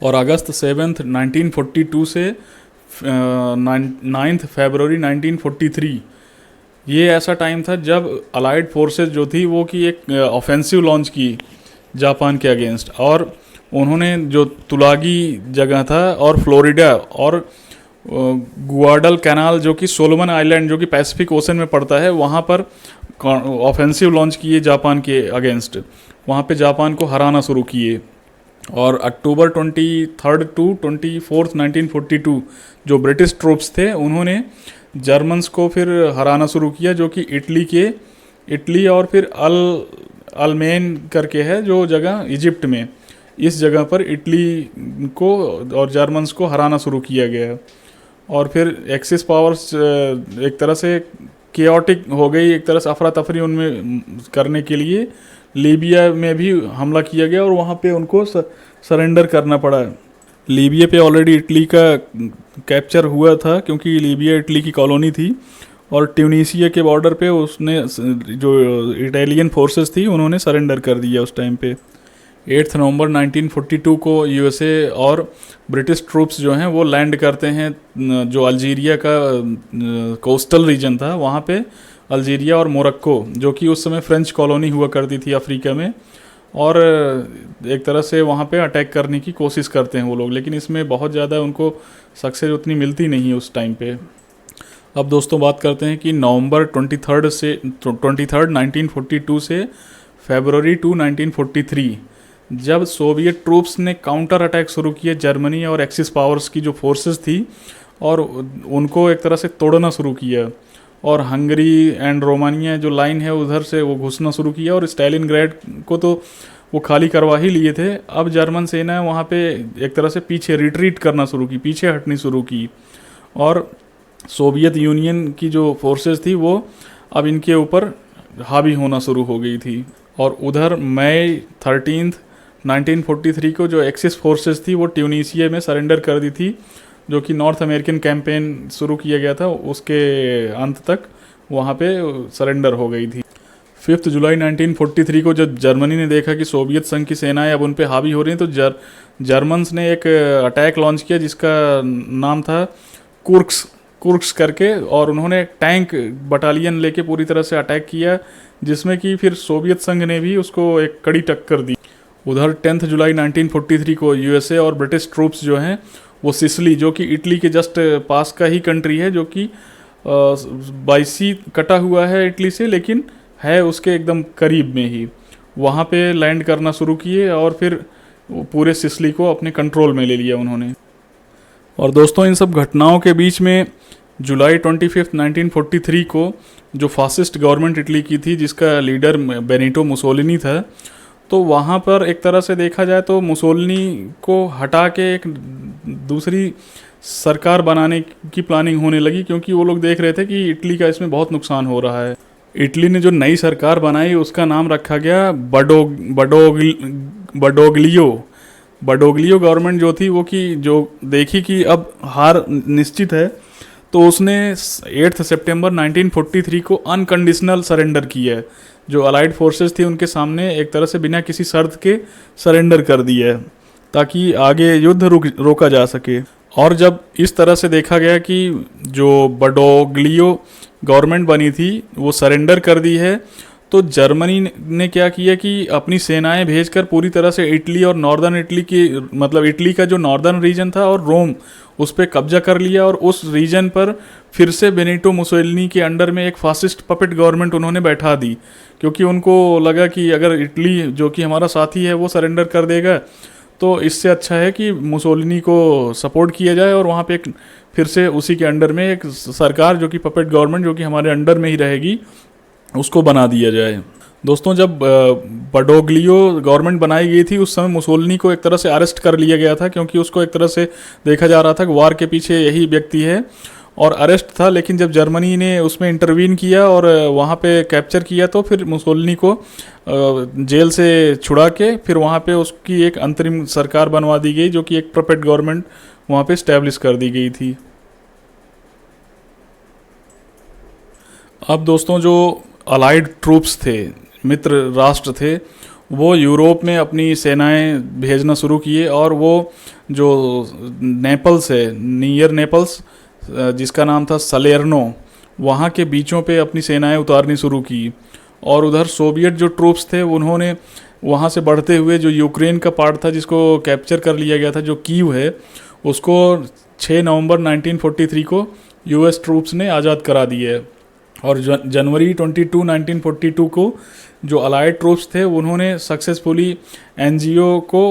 और अगस्त 7 1942 से 9 फरवरी 1943 ये ऐसा टाइम था जब अलाइड फोर्सेस जो थी वो की एक ऑफेंसिव लॉन्च की जापान के अगेंस्ट। और उन्होंने जो तुलागी जगह था और फ्लोरिडा और गुआडल कैनाल जो कि सोलोमन आइलैंड जो कि पैसिफिक ओशन में पड़ता है, वहाँ पर ऑफेंसिव लॉन्च किए जापान के अगेंस्ट। वहाँ पे जापान को हराना शुरू किए। और अक्टूबर 23 टू 24 1942 जो ब्रिटिश ट्रूप्स थे, उन्होंने जर्मन्स को फिर हराना शुरू किया, जो कि इटली और फिर अलमेन करके है जो जगह इजिप्ट में, इस जगह पर इटली को और जर्मन्स को हराना शुरू किया गया। और फिर एक्सिस पावर्स एक तरह से केओटिक हो गई, एक तरह से अफरा तफरी उनमें करने के लिए लीबिया में भी हमला किया गया और वहाँ पे उनको सरेंडर करना पड़ा। लीबिया पे ऑलरेडी इटली का कैप्चर हुआ था, क्योंकि लीबिया इटली की कॉलोनी थी। और ट्यूनीशिया के बॉर्डर पे उसने जो इटालियन फोर्सेस थी उन्होंने सरेंडर कर दिया उस टाइम पे। 8 नवंबर 1942 को यूएसए और ब्रिटिश ट्रूप्स जो हैं वो लैंड करते हैं जो अल्जीरिया का कोस्टल रीजन था, वहाँ पे अल्जीरिया और मोरक्को, जो कि उस समय फ्रेंच कॉलोनी हुआ करती थी अफ्रीका में, और एक तरह से वहाँ पे अटैक करने की कोशिश करते हैं वो लोग। लेकिन इसमें बहुत ज़्यादा उनको सक्सेस उतनी मिलती नहीं है उस टाइम पे। अब दोस्तों बात करते हैं कि नवंबर 23 1942 से फरवरी 2 1943 जब सोवियत ट्रूप्स ने काउंटर अटैक शुरू किए जर्मनी और एक्सिस पावर्स की जो फोर्सेस थी, और उनको एक तरह से तोड़ना शुरू किया। और हंगरी एंड रोमानिया जो लाइन है उधर से वो घुसना शुरू किया, और स्टालिनग्राड को तो वो खाली करवा ही लिए थे। अब जर्मन सेना वहाँ पे एक तरह से पीछे रिट्रीट करना शुरू की, पीछे हटनी शुरू की। और सोवियत यूनियन की जो फोर्सेस थी वो अब इनके ऊपर हावी होना शुरू हो गई थी। और उधर मई 13 1943 को जो एक्सिस फोर्सेस थी वो ट्यूनीशिया में सरेंडर कर दी थी, जो कि नॉर्थ अमेरिकन कैंपेन शुरू किया गया था उसके अंत तक वहाँ पे सरेंडर हो गई थी। 5 जुलाई 1943 को जब जर्मनी ने देखा कि सोवियत संघ की सेनाएं अब उन पे हावी हो रही हैं, तो जर्मन्स ने एक अटैक लॉन्च किया जिसका नाम था कुर्क्स करके, और उन्होंने टैंक बटालियन लेके पूरी तरह से अटैक किया, जिसमें कि फिर सोवियत संघ ने भी उसको एक कड़ी टक्कर दी। उधर 10 जुलाई 1943 को यूएसए और ब्रिटिश ट्रूप्स जो हैं वो सिसिली, जो कि इटली के जस्ट पास का ही कंट्री है, जो कि बाईसी कटा हुआ है इटली से, लेकिन है उसके एकदम करीब में ही, वहाँ पे लैंड करना शुरू किए और फिर पूरे सिसिली को अपने कंट्रोल में ले लिया उन्होंने। और दोस्तों, इन सब घटनाओं के बीच में जुलाई 25, 1943 को जो फासिस्ट गवर्नमेंट इटली की थी, जिसका लीडर बेनिटो मुसोलिनी था, तो वहाँ पर एक तरह से देखा जाए तो मुसोलिनी को हटा के एक दूसरी सरकार बनाने की प्लानिंग होने लगी, क्योंकि वो लोग देख रहे थे कि इटली का इसमें बहुत नुकसान हो रहा है। इटली ने जो नई सरकार बनाई उसका नाम रखा गया बडोग्लियो गवर्नमेंट जो थी वो कि जो देखी कि अब हार निश्चित है, तो उसने 8 सितंबर 1943 को अनकंडीशनल सरेंडर किया है। जो अलाइड फोर्सेस थी उनके सामने एक तरह से बिना किसी शर्त के सरेंडर कर दिया है, ताकि आगे युद्ध रोका जा सके। और जब इस तरह से देखा गया कि जो बडोग्लियो गवर्नमेंट बनी थी वो सरेंडर कर दी है, तो जर्मनी ने क्या किया कि अपनी सेनाएं भेजकर पूरी तरह से इटली और नॉर्दर्न इटली की, मतलब इटली का जो नॉर्दर्न रीजन था और रोम, उस पर कब्जा कर लिया, और उस रीजन पर फिर से बेनिटो मुसोलिनी के अंडर में एक फासिस्ट पपेट गवर्नमेंट उन्होंने बैठा दी, क्योंकि उनको लगा कि अगर इटली जो कि हमारा साथी है वो सरेंडर कर देगा तो इससे अच्छा है कि मुसोलिनी को सपोर्ट किया जाए, और वहाँ पे एक फिर से उसी के अंडर में एक सरकार जो कि पपेट गवर्नमेंट जो कि हमारे अंडर में ही रहेगी उसको बना दिया जाए। दोस्तों, जब बडोग्लियो गवर्नमेंट बनाई गई थी उस समय मुसोलिनी को एक तरह से अरेस्ट कर लिया गया था, क्योंकि उसको एक तरह से देखा जा रहा था कि वार के पीछे यही व्यक्ति है, और अरेस्ट था। लेकिन जब जर्मनी ने उसमें इंटरवीन किया और वहाँ पे कैप्चर किया, तो फिर मुसोलिनी को जेल से छुड़ा के फिर वहाँ पे उसकी एक अंतरिम सरकार बनवा दी गई, जो कि एक पपेट गवर्नमेंट वहाँ पे इस्टेब्लिश कर दी गई थी। अब दोस्तों, जो अलाइड ट्रूप्स थे, मित्र राष्ट्र थे, वो यूरोप में अपनी सेनाएं भेजना शुरू किए, और वो जो नेपल्स है, नियर नेपल्स, जिसका नाम था सलेर्नो, वहाँ के बीचों पे अपनी सेनाएं उतारनी शुरू की। और उधर सोवियत जो ट्रूप्स थे उन्होंने वहाँ से बढ़ते हुए जो यूक्रेन का पार्ट था जिसको कैप्चर कर लिया गया था, जो कीव है, उसको 6 नवंबर 1943 को यूएस ट्रूप्स ने आज़ाद करा दिया है। और जनवरी 22, 1942 को जो अलाइड ट्रूप्स थे उन्होंने सक्सेसफुली एनजीओ को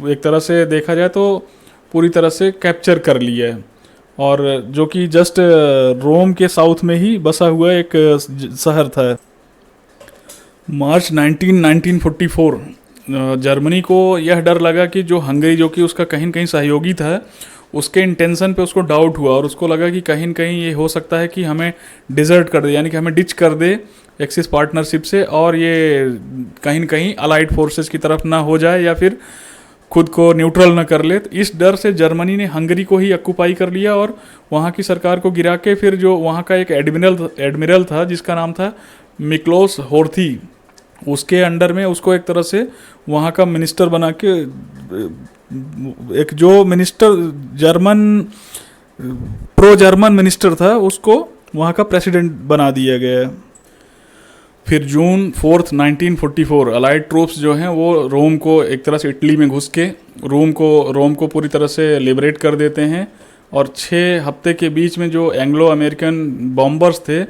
एक तरह से देखा जाए तो पूरी तरह से कैप्चर कर लिया है, और जो कि जस्ट रोम के साउथ में ही बसा हुआ एक शहर था। मार्च 1944 जर्मनी को यह डर लगा कि जो हंगरी, जो कि उसका कहीं न कहीं सहयोगी था, उसके इंटेंशन पे उसको डाउट हुआ, और उसको लगा कि कहीं न कहीं ये हो सकता है कि हमें डिज़र्ट कर दे, यानी कि हमें डिच कर दे एक्सिस पार्टनरशिप से, और ये कहीं न कहीं अलाइड फोर्सेस की तरफ ना हो जाए या फिर खुद को न्यूट्रल न कर ले। तो इस डर से जर्मनी ने हंगरी को ही ऑक्यूपाई कर लिया और वहाँ की सरकार को गिरा के फिर जो वहाँ का एक एडमिरल था जिसका नाम था मिक्लोस होर्थी, उसके अंडर में उसको एक तरह से वहाँ का मिनिस्टर बना के, एक जो मिनिस्टर प्रो जर्मन मिनिस्टर था उसको वहाँ का प्रेसिडेंट बना दिया गया। फिर जून 4, 1944 अलाइड ट्रूप्स जो हैं वो रोम को एक तरह से इटली में घुस के रोम को पूरी तरह से लिबरेट कर देते हैं, और 6 हफ्ते के बीच में जो एंग्लो अमेरिकन बॉम्बर्स थे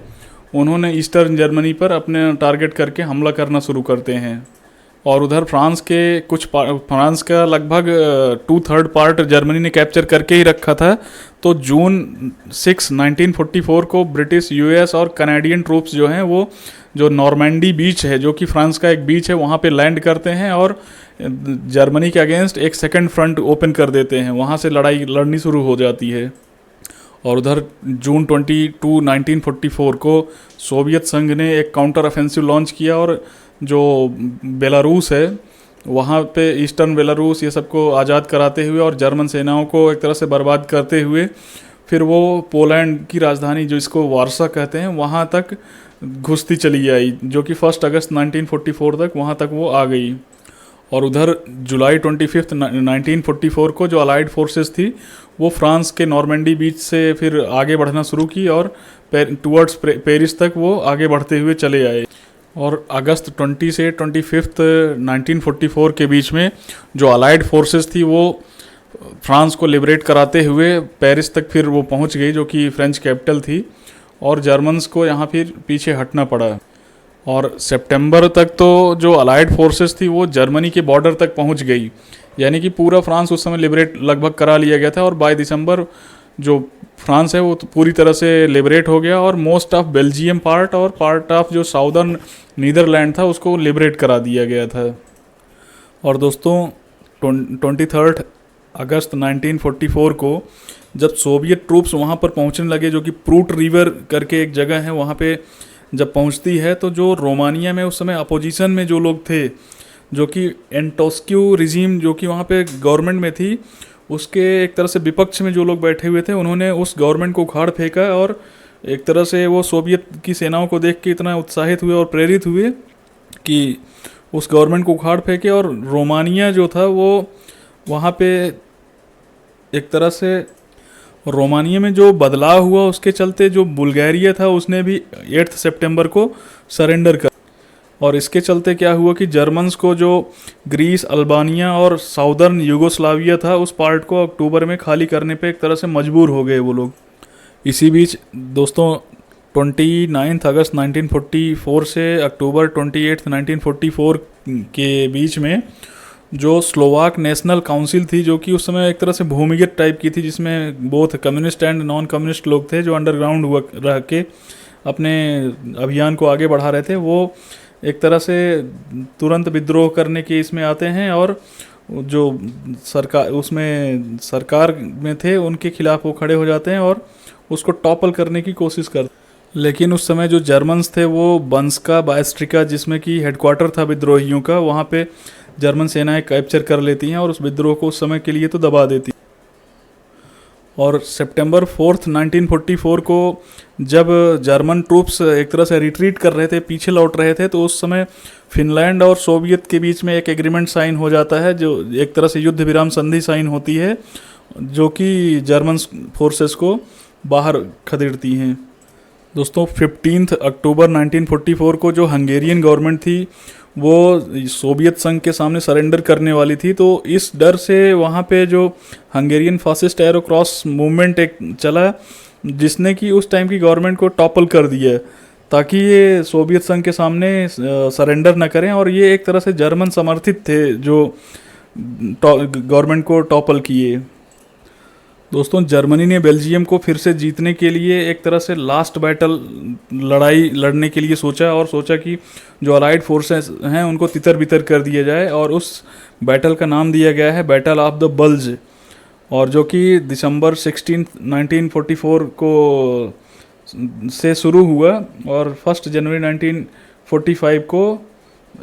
उन्होंने ईस्टर्न जर्मनी पर अपने टारगेट करके हमला करना शुरू करते हैं। और उधर फ्रांस का लगभग 2/3 पार्ट जर्मनी ने कैप्चर करके ही रखा था। तो जून 6, 1944 को ब्रिटिश, यूएस और कनाडियन ट्रूप्स जो हैं वो जो नॉर्मैंडी बीच है, जो कि फ्रांस का एक बीच है, वहाँ पे लैंड करते हैं और जर्मनी के अगेंस्ट एक सेकंड फ्रंट ओपन कर देते हैं। वहाँ से लड़ाई लड़नी शुरू हो जाती है। और उधर जून 22, 1944 को सोवियत संघ ने एक काउंटर ऑफेंसिव लॉन्च किया, और जो बेलारूस है वहाँ पे ईस्टर्न बेलारूस ये सबको आज़ाद कराते हुए और जर्मन सेनाओं को एक तरह से बर्बाद करते हुए फिर वो पोलैंड की राजधानी जो इसको वारसा कहते हैं वहाँ तक घुसती चली आई, जो कि 1 अगस्त 1944 तक वहाँ तक वो आ गई। और उधर जुलाई 25 1944 को जो अलाइड फोर्सेस थी वो फ्रांस के नॉर्मेंडी बीच से फिर आगे बढ़ना शुरू की और टुवर्ड्स पेरिस तक वो आगे बढ़ते हुए चले आए। और अगस्त 20 से 25 1944 के बीच में जो अलाइड फोर्सेस थी वो फ्रांस को लिबरेट कराते हुए पेरिस तक फिर वो पहुंच गई, जो कि फ्रेंच कैपिटल थी, और जर्मन्स को यहाँ फिर पीछे हटना पड़ा। और सितंबर तक तो जो अलाइड फोर्सेस थी वो जर्मनी के बॉर्डर तक पहुंच गई, यानी कि पूरा फ्रांस उस समय लिबरेट लगभग करा लिया गया था। और बाय दिसंबर जो फ्रांस है वो तो पूरी तरह से लिबरेट हो गया, और मोस्ट ऑफ बेल्जियम पार्ट और पार्ट ऑफ जो साउदर्न नीदरलैंड था उसको लिबरेट करा दिया गया था। और दोस्तों 23 अगस्त 1944 को जब सोवियत ट्रूप्स वहाँ पर पहुँचने लगे, जो कि प्रूट रिवर करके एक जगह है वहाँ पे जब पहुँचती है, तो जो रोमानिया में उस समय अपोजिशन में जो लोग थे, जो कि एंटोस्क्यू रिजीम जो कि वहाँ पे गवर्नमेंट में थी, उसके एक तरह से विपक्ष में जो लोग बैठे हुए थे, उन्होंने उस गवर्नमेंट को उखाड़ फेंका। और एक तरह से वो सोवियत की सेनाओं को देख के इतना उत्साहित हुए और प्रेरित हुए कि उस गवर्नमेंट को उखाड़ फेंके। और रोमानिया जो था वो वहाँ पे एक तरह से रोमानिया में जो बदलाव हुआ उसके चलते जो बुल्गारिया था उसने भी 8 सितंबर को सरेंडर कर। और इसके चलते क्या हुआ कि जर्मन्स को जो ग्रीस, अल्बानिया और साउदर्न यूगोस्लाविया था उस पार्ट को अक्टूबर में खाली करने पे एक तरह से मजबूर हो गए वो लोग। इसी बीच दोस्तों 29 अगस्त 1944 से अक्टूबर 28 1944 के बीच में जो स्लोवाक नेशनल काउंसिल थी, जो कि उस समय एक तरह से भूमिगत टाइप की थी, जिसमें both communist and non communist लोग थे जो अंडरग्राउंड हुआ रह के अपने अभियान को आगे बढ़ा रहे थे, वो एक तरह से तुरंत विद्रोह करने के इसमें आते हैं और जो सरकार में थे उनके खिलाफ वो खड़े हो जाते हैं और उसको टॉपल करने की कोशिश करते। लेकिन उस समय जो जर्मन्स थे वो बंस्का बायस्ट्रिका, जिसमें कि हेडक्वार्टर था विद्रोहियों का, वहाँ पे जर्मन सेनाएं कैप्चर कर लेती हैं और उस विद्रोह को उस समय के लिए तो दबा देती। और सितंबर 4 1944 को जब जर्मन ट्रूप्स एक तरह से रिट्रीट कर रहे थे, पीछे लौट रहे थे, तो उस समय फिनलैंड और सोवियत के बीच में एक एग्रीमेंट साइन हो जाता है, जो एक तरह से युद्ध विराम संधि साइन होती है, जो कि जर्मन फोर्सेस को बाहर खदेड़ती हैं। दोस्तों 15 अक्टूबर 1944 को जो हंगेरियन गवर्नमेंट थी वो सोवियत संघ के सामने सरेंडर करने वाली थी, तो इस डर से वहाँ पे जो Hungarian fascist arrow cross movement एक चला, जिसने कि उस टाइम की गवर्नमेंट को टॉपल कर दिया ताकि ये सोवियत संघ के सामने सरेंडर न करें। और ये एक तरह से जर्मन समर्थित थे जो गवर्नमेंट को टॉपल किए। दोस्तों जर्मनी ने बेल्जियम को फिर से जीतने के लिए एक तरह से लास्ट बैटल लड़ाई लड़ने के लिए सोचा, और सोचा कि जो अलाइड फोर्सेस हैं उनको तितर बितर कर दिया जाए, और उस बैटल का नाम दिया गया है बैटल ऑफ द बल्ज, और जो कि दिसंबर 16 1944 को से शुरू हुआ और 1 जनवरी 1945 को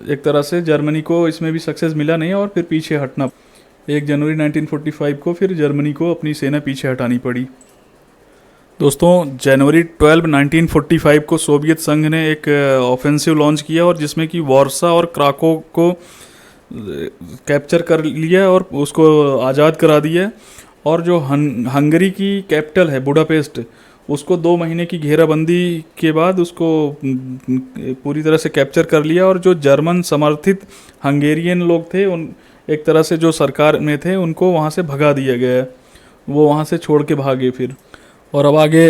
एक तरह से जर्मनी को इसमें भी सक्सेस मिला नहीं और फिर पीछे हटना। 1 जनवरी 1945 को फिर जर्मनी को अपनी सेना पीछे हटानी पड़ी। दोस्तों जनवरी 12 1945 को सोवियत संघ ने एक ऑफेंसिव लॉन्च किया, और जिसमें कि वारसा और क्राको को कैप्चर कर लिया और उसको आज़ाद करा दिया, और जो हंगरी की कैपिटल है बुडापेस्ट, उसको 2 महीने की घेराबंदी के बाद उसको पूरी तरह से कैप्चर कर लिया, और जो जर्मन समर्थित हंगेरियन लोग थे उन एक तरह से जो सरकार में थे उनको वहाँ से भगा दिया गया, वो वहाँ से छोड़ के भागे फिर। और अब आगे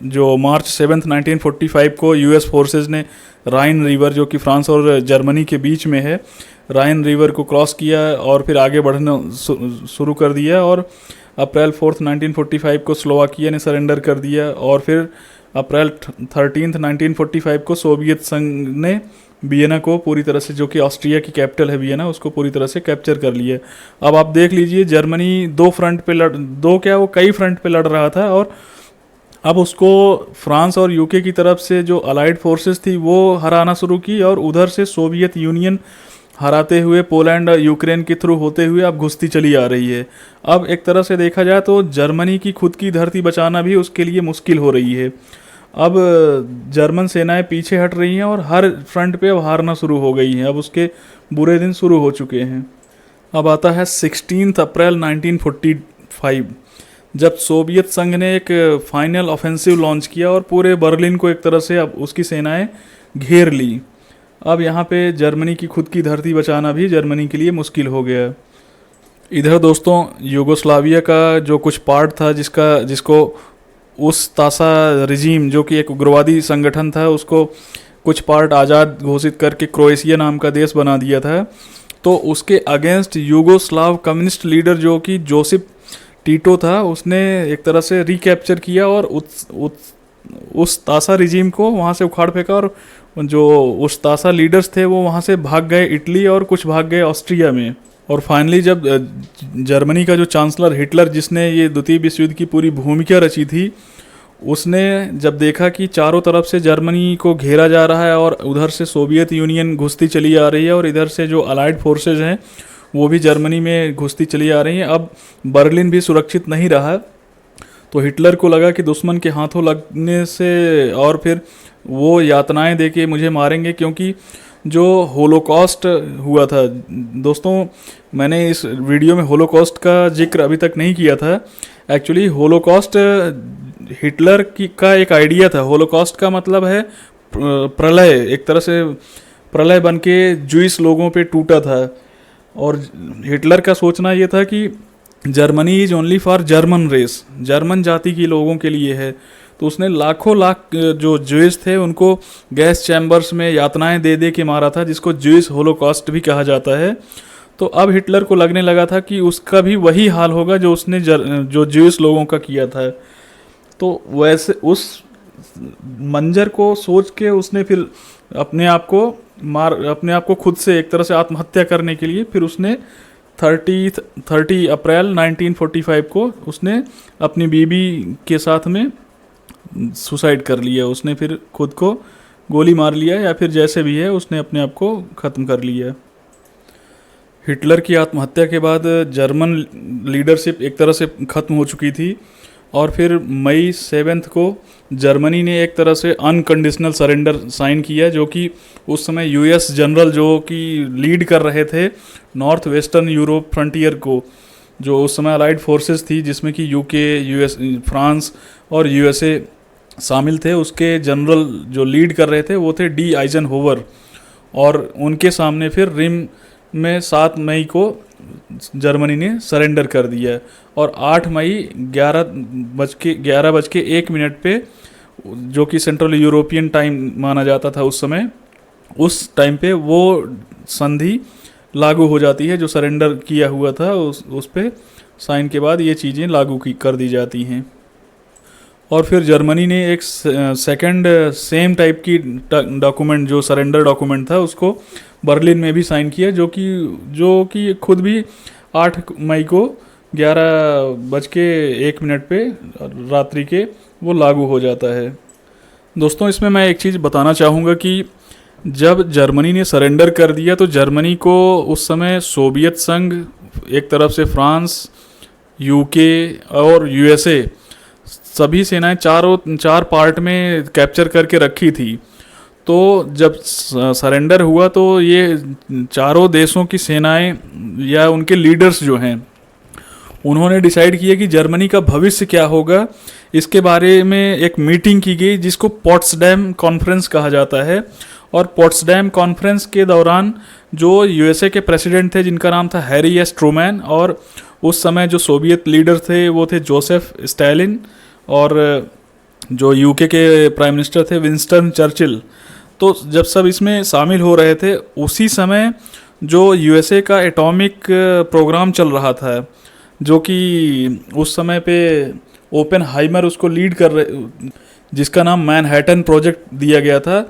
जो मार्च 7 1945 को यूएस फोर्सेस ने राइन रिवर, जो कि फ्रांस और जर्मनी के बीच में है, राइन रिवर को क्रॉस किया और फिर आगे बढ़ना शुरू कर दिया, और अप्रैल 4 1945 को स्लोवाकिया ने सरेंडर कर दिया, और फिर अप्रैल 13 1945 को सोवियत संघ ने वियना को पूरी तरह से, जो कि ऑस्ट्रिया की कैपिटल है वियना, उसको पूरी तरह से कैप्चर कर लिया। अब आप देख लीजिए जर्मनी कई फ्रंट पे लड़ रहा था, और अब उसको फ्रांस और यूके की तरफ से जो अलाइड फोर्सेस थी वो हराना शुरू की, और उधर से सोवियत यूनियन हराते हुए पोलैंड और यूक्रेन के थ्रू होते हुए अब घुसती चली आ रही है। अब एक तरह से देखा जाए तो जर्मनी की खुद की धरती बचाना भी उसके लिए मुश्किल हो रही है। अब जर्मन सेनाएं पीछे हट रही हैं और हर फ्रंट पे अब हारना शुरू हो गई हैं। अब उसके बुरे दिन शुरू हो चुके हैं। अब आता है 16 अप्रैल 1945, जब सोवियत संघ ने एक फाइनल ऑफेंसिव लॉन्च किया और पूरे बर्लिन को एक तरह से अब उसकी सेनाएं घेर ली। अब यहाँ पे जर्मनी की खुद की धरती बचाना भी जर्मनी के लिए मुश्किल हो गया। इधर दोस्तों यूगोस्लाविया का जो कुछ पार्ट था जिसको उस तासा रिजीम जो कि एक उग्रवादी संगठन था, उसको कुछ पार्ट आज़ाद घोषित करके क्रोएशिया नाम का देश बना दिया था। तो उसके अगेंस्ट यूगोस्लाव कम्युनिस्ट लीडर जो कि जोसेफ टीटो था, उसने एक तरह से रिकैप्चर किया और उस तासा रिजीम को वहाँ से उखाड़ फेंका। और जो उस तासा लीडर्स थे वो वहाँ से भाग गए इटली और कुछ भाग गए ऑस्ट्रिया में। और फाइनली जब जर्मनी का जो चांसलर हिटलर, जिसने ये द्वितीय विश्व युद्ध की पूरी भूमिका रची थी, उसने जब देखा कि चारों तरफ से जर्मनी को घेरा जा रहा है और उधर से सोवियत यूनियन घुसती चली आ रही है और इधर से जो अलाइड फोर्सेज हैं वो भी जर्मनी में घुसती चली आ रही हैं, अब बर्लिन भी सुरक्षित नहीं रहा। तो हिटलर को लगा कि दुश्मन के हाथों लगने से और फिर वो यातनाएं दे के मुझे मारेंगे, क्योंकि जो होलोकॉस्ट हुआ था दोस्तों, मैंने इस वीडियो में होलोकॉस्ट का जिक्र अभी तक नहीं किया था। एक्चुअली होलोकॉस्ट हिटलर का एक आइडिया था। होलोकॉस्ट का मतलब है प्रलय, एक तरह से प्रलय बन के जूइश लोगों पे टूटा था। और हिटलर का सोचना ये था कि Germany is only for German race, German जाति के लोगों के लिए है। तो उसने लाखों लाख जो जूइश थे उनको गैस चैम्बर्स में यातनाएं दे दे के मारा था, जिसको जूइश होलोकॉस्ट भी कहा जाता है। तो अब हिटलर को लगने लगा था कि उसका भी वही हाल होगा जो उसने जो जूइश लोगों का किया था। तो वैसे उस मंजर को सोच के उसने फिर अपने आप को खुद से एक तरह से आत्महत्या करने के लिए फिर उसने 30 अप्रैल 1945 को उसने अपनी बीबी के साथ में सुसाइड कर लिया। उसने फिर खुद को गोली मार लिया, या फिर जैसे भी है उसने अपने आप को ख़त्म कर लिया। हिटलर की आत्महत्या के बाद जर्मन लीडरशिप एक तरह से ख़त्म हो चुकी थी। और फिर मई 7 को जर्मनी ने एक तरह से अनकंडीशनल सरेंडर साइन किया, जो कि उस समय यूएस जनरल जो कि लीड कर रहे थे नॉर्थ वेस्टर्न यूरोप फ्रंटियर को, जो उस समय अलाइड फोर्सेस थी जिसमें कि यूके, यूएस, फ्रांस और यूएसए शामिल थे। उसके जनरल जो लीड कर रहे थे वो थे डी आइजनहोवर। और उनके सामने फिर रिम में 7 मई को जर्मनी ने सरेंडर कर दिया। और 8 मई 11:01 पे, जो कि सेंट्रल यूरोपियन टाइम माना जाता था उस समय, उस टाइम पे वो संधि लागू हो जाती है। जो सरेंडर किया हुआ था उस पे साइन के बाद ये चीज़ें लागू कर दी जाती हैं। और फिर जर्मनी ने एक सेकंड सेम टाइप की डॉक्यूमेंट, जो सरेंडर डॉक्यूमेंट था, उसको बर्लिन में भी साइन किया, जो कि खुद भी 8 मई को 11:01 पे रात्रि के वो लागू हो जाता है। दोस्तों इसमें मैं एक चीज़ बताना चाहूँगा कि जब जर्मनी ने सरेंडर कर दिया तो जर्मनी को उस समय सोवियत संघ, एक तरफ से फ्रांस, यूके और यूएसए, सभी सेनाएं चार पार्ट में कैप्चर करके रखी थी। तो जब सरेंडर हुआ तो ये चारों देशों की सेनाएं या उनके लीडर्स जो हैं उन्होंने डिसाइड किया कि जर्मनी का भविष्य क्या होगा। इसके बारे में एक मीटिंग की गई जिसको पोट्सडैम कॉन्फ्रेंस कहा जाता है। और पोट्सडैम कॉन्फ्रेंस के दौरान जो यूएसए के प्रेसिडेंट थे जिनका नाम था हैरी एस ट्रूमैन, और उस समय जो सोवियत लीडर थे वो थे जोसेफ स्टालिन, और जो यूके के प्राइम मिनिस्टर थे विंस्टन चर्चिल। तो जब सब इसमें शामिल हो रहे थे उसी समय जो यूएसए का एटॉमिक प्रोग्राम चल रहा था, जो कि उस समय पे ओपेनहाइमर उसको लीड कर रहे, जिसका नाम मैनहट्टन प्रोजेक्ट दिया गया था।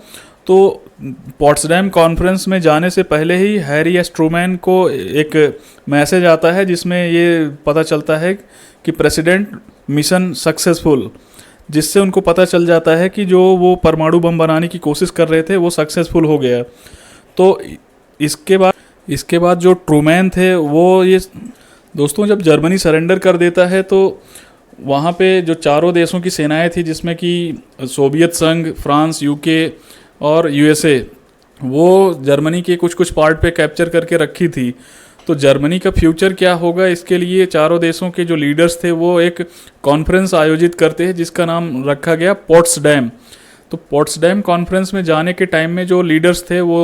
तो पोट्सडैम कॉन्फ्रेंस में जाने से पहले ही हैरी एस ट्रूमैन को एक मैसेज आता है जिसमें ये पता चलता है कि प्रेसिडेंट मिशन सक्सेसफुल, जिससे उनको पता चल जाता है कि जो वो परमाणु बम बनाने की कोशिश कर रहे थे वो सक्सेसफुल हो गया। तो इसके बाद इसके बाद जो ट्रूमैन थे वो ये दोस्तों जब जर्मनी सरेंडर कर देता है तो वहाँ पे जो चारों देशों की सेनाएं थी जिसमें कि सोवियत संघ, फ्रांस, यूके और यूएसए, वो जर्मनी के कुछ कुछ पार्ट पे कैप्चर करके रखी थी। तो जर्मनी का फ्यूचर क्या होगा, इसके लिए चारों देशों के जो लीडर्स थे वो एक कॉन्फ्रेंस आयोजित करते हैं जिसका नाम रखा गया पोट्सडैम। तो पोट्सडैम कॉन्फ्रेंस में जाने के टाइम में जो लीडर्स थे वो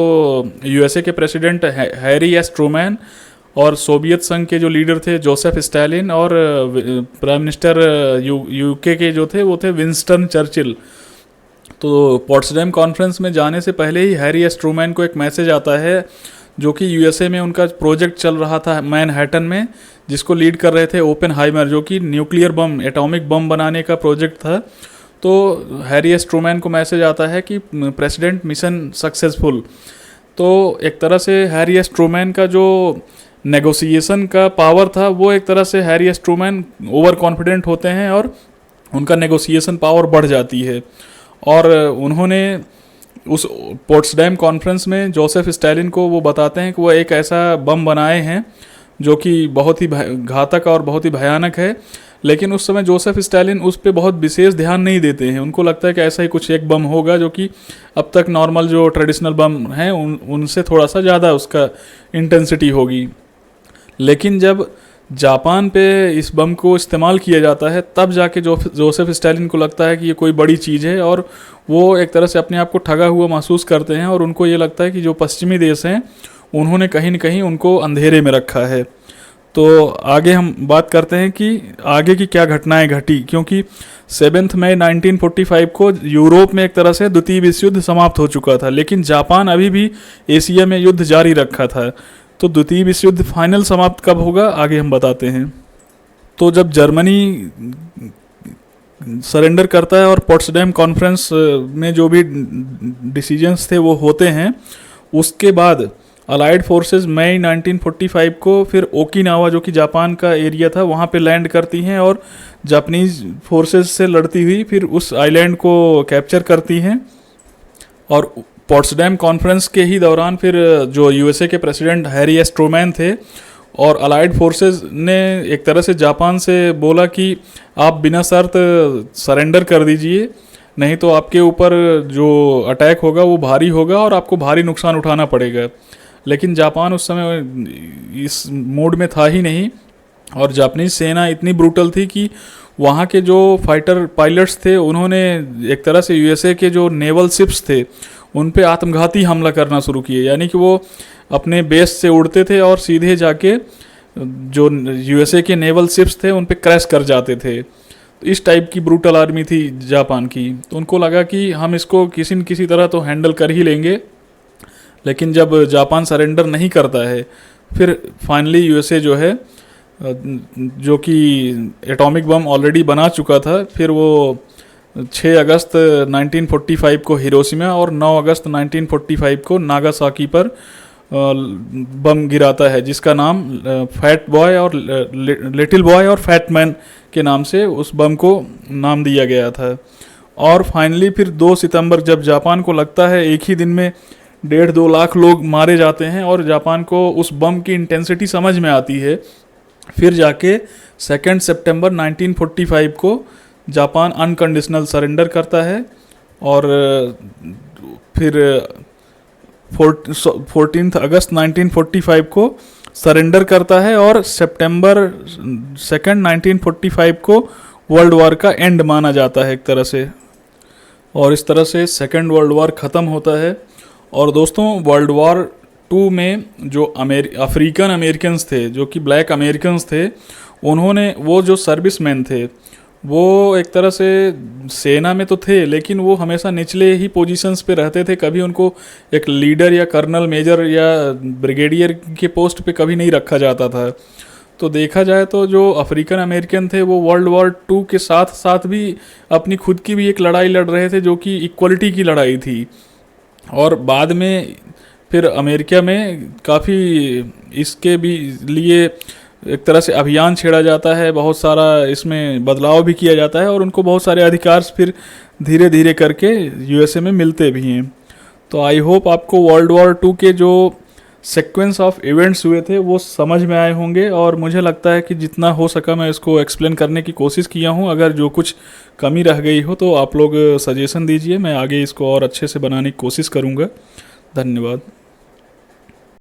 यूएसए के प्रेसिडेंट हैरी एस ट्रूमैन और सोवियत संघ के जो लीडर थे जोसेफ स्टालिन और प्राइम मिनिस्टर यूके के जो थे वो थे विंस्टन चर्चिल। तो पोट्सडैम कॉन्फ्रेंस में जाने से पहले ही हैरी एस ट्रूमैन को एक मैसेज आता है, जो कि यूएसए में उनका प्रोजेक्ट चल रहा था मैनहट्टन में, जिसको लीड कर रहे थे ओपेनहाइमर, जो कि न्यूक्लियर बम, एटॉमिक बम बनाने का प्रोजेक्ट था। तो हैरी एस ट्रूमैन को मैसेज आता है कि प्रेसिडेंट मिशन सक्सेसफुल। तो एक तरह से हैरी एस ट्रूमैन का जो नेगोशिएशन का पावर था वो एक तरह से Harry S Trueman over confident होते हैं और उनका नेगोशिएशन पावर बढ़ जाती है। और उन्होंने उस पोट्सडैम कॉन्फ्रेंस में जोसेफ स्टालिन को वो बताते हैं कि वो एक ऐसा बम बनाए हैं जो कि बहुत ही घातक और बहुत ही भयानक है, लेकिन उस समय जोसेफ स्टालिन उस पर बहुत विशेष ध्यान नहीं देते हैं। उनको लगता है कि ऐसा ही कुछ एक बम होगा जो कि अब तक नॉर्मल जो ट्रेडिशनल बम हैं उनसे थोड़ा सा ज़्यादा उसका इंटेंसिटी होगी। लेकिन जब जापान पे इस बम को इस्तेमाल किया जाता है तब जाके जोसेफ स्टालिन को लगता है कि ये कोई बड़ी चीज़ है, और वो एक तरह से अपने आप को ठगा हुआ महसूस करते हैं और उनको ये लगता है कि जो पश्चिमी देश हैं उन्होंने कहीं न कहीं उनको अंधेरे में रखा है। तो आगे हम बात करते हैं कि आगे की क्या घटनाएं घटी, क्योंकि 7 मई 1945 को यूरोप में एक तरह से द्वितीय विश्व युद्ध समाप्त हो चुका था, लेकिन जापान अभी भी एशिया में युद्ध जारी रखा था। तो द्वितीय विश्व युद्ध फाइनल समाप्त कब होगा आगे हम बताते हैं। तो जब जर्मनी सरेंडर करता है और पोट्सडैम कॉन्फ्रेंस में जो भी डिसीजंस थे वो होते हैं, उसके बाद अलाइड फोर्सेस मई 1945 को फिर ओकिनावा, जो कि जापान का एरिया था, वहाँ पे लैंड करती हैं और जापानीज फोर्सेस से लड़ती हुई फिर उस आइलैंड को कैप्चर करती हैं। और पोट्सडैम कॉन्फ्रेंस के ही दौरान फिर जो यूएसए के प्रेसिडेंट हैरी एस ट्रूमैन थे और अलाइड फोर्सेस ने एक तरह से जापान से बोला कि आप बिना शर्त सरेंडर कर दीजिए, नहीं तो आपके ऊपर जो अटैक होगा वो भारी होगा और आपको भारी नुकसान उठाना पड़ेगा। लेकिन जापान उस समय इस मूड में था ही नहीं, और जापानीज सेना इतनी ब्रूटल थी कि वहाँ के जो फाइटर पायलट्स थे उन्होंने एक तरह से यूएसए के जो नेवल शिप्स थे उन पे आत्मघाती हमला करना शुरू किए। यानी कि वो अपने बेस से उड़ते थे और सीधे जाके जो यूएसए के नेवल शिप्स थे उन पे क्रैश कर जाते थे। तो इस टाइप की ब्रूटल आर्मी थी जापान की। तो उनको लगा कि हम इसको किसी न किसी तरह तो हैंडल कर ही लेंगे। लेकिन जब जापान सरेंडर नहीं करता है, फिर फाइनली यूएसए जो है, जो कि एटॉमिक बम ऑलरेडी बना चुका था, फिर वो 6 अगस्त 1945 को हिरोशिमा और 9 अगस्त 1945 को नागासाकी पर बम गिराता है, जिसका नाम फैट बॉय और लिटिल बॉय और फैट मैन के नाम से उस बम को नाम दिया गया था। और फाइनली फिर 2 सितंबर जब जापान को लगता है एक ही दिन में 1.5-2 लाख लोग मारे जाते हैं और जापान को उस बम की इंटेंसिटी समझ में आती है, फिर जाके 2 सितंबर 1945 को जापान अनकंडीशनल सरेंडर करता है। और फिर 14 अगस्त 1945 को सरेंडर करता है और सितंबर 2 1945 को वर्ल्ड वॉर का एंड माना जाता है एक तरह से। और इस तरह से सेकेंड वर्ल्ड वॉर ख़त्म होता है। और दोस्तों वर्ल्ड वॉर 2 में जो अफ्रीकन अमेरिकन्स थे, जो कि ब्लैक अमेरिकन्स थे, उन्होंने वो जो सर्विसमैन थे वो एक तरह से सेना में तो थे लेकिन वो हमेशा निचले ही पोजीशंस पे रहते थे। कभी उनको एक लीडर या कर्नल, मेजर या ब्रिगेडियर के पोस्ट पे कभी नहीं रखा जाता था। तो देखा जाए तो जो अफ्रीकन अमेरिकन थे वो वर्ल्ड वॉर 2 के साथ साथ भी अपनी खुद की भी एक लड़ाई लड़ रहे थे, जो कि इक्वलिटी की लड़ाई थी। और बाद में फिर अमेरिका में काफ़ी इसके भी लिए एक तरह से अभियान छेड़ा जाता है, बहुत सारा इसमें बदलाव भी किया जाता है और उनको बहुत सारे अधिकार फिर धीरे धीरे करके यूएसए में मिलते भी हैं। तो आई होप आपको वर्ल्ड वॉर 2 के जो सीक्वेंस ऑफ इवेंट्स हुए थे वो समझ में आए होंगे, और मुझे लगता है कि जितना हो सका मैं इसको एक्सप्लेन करने की कोशिश किया हूँ। अगर जो कुछ कमी रह गई हो तो आप लोग सजेशन दीजिए, मैं आगे इसको और अच्छे से बनाने की कोशिश करूँगा। धन्यवाद।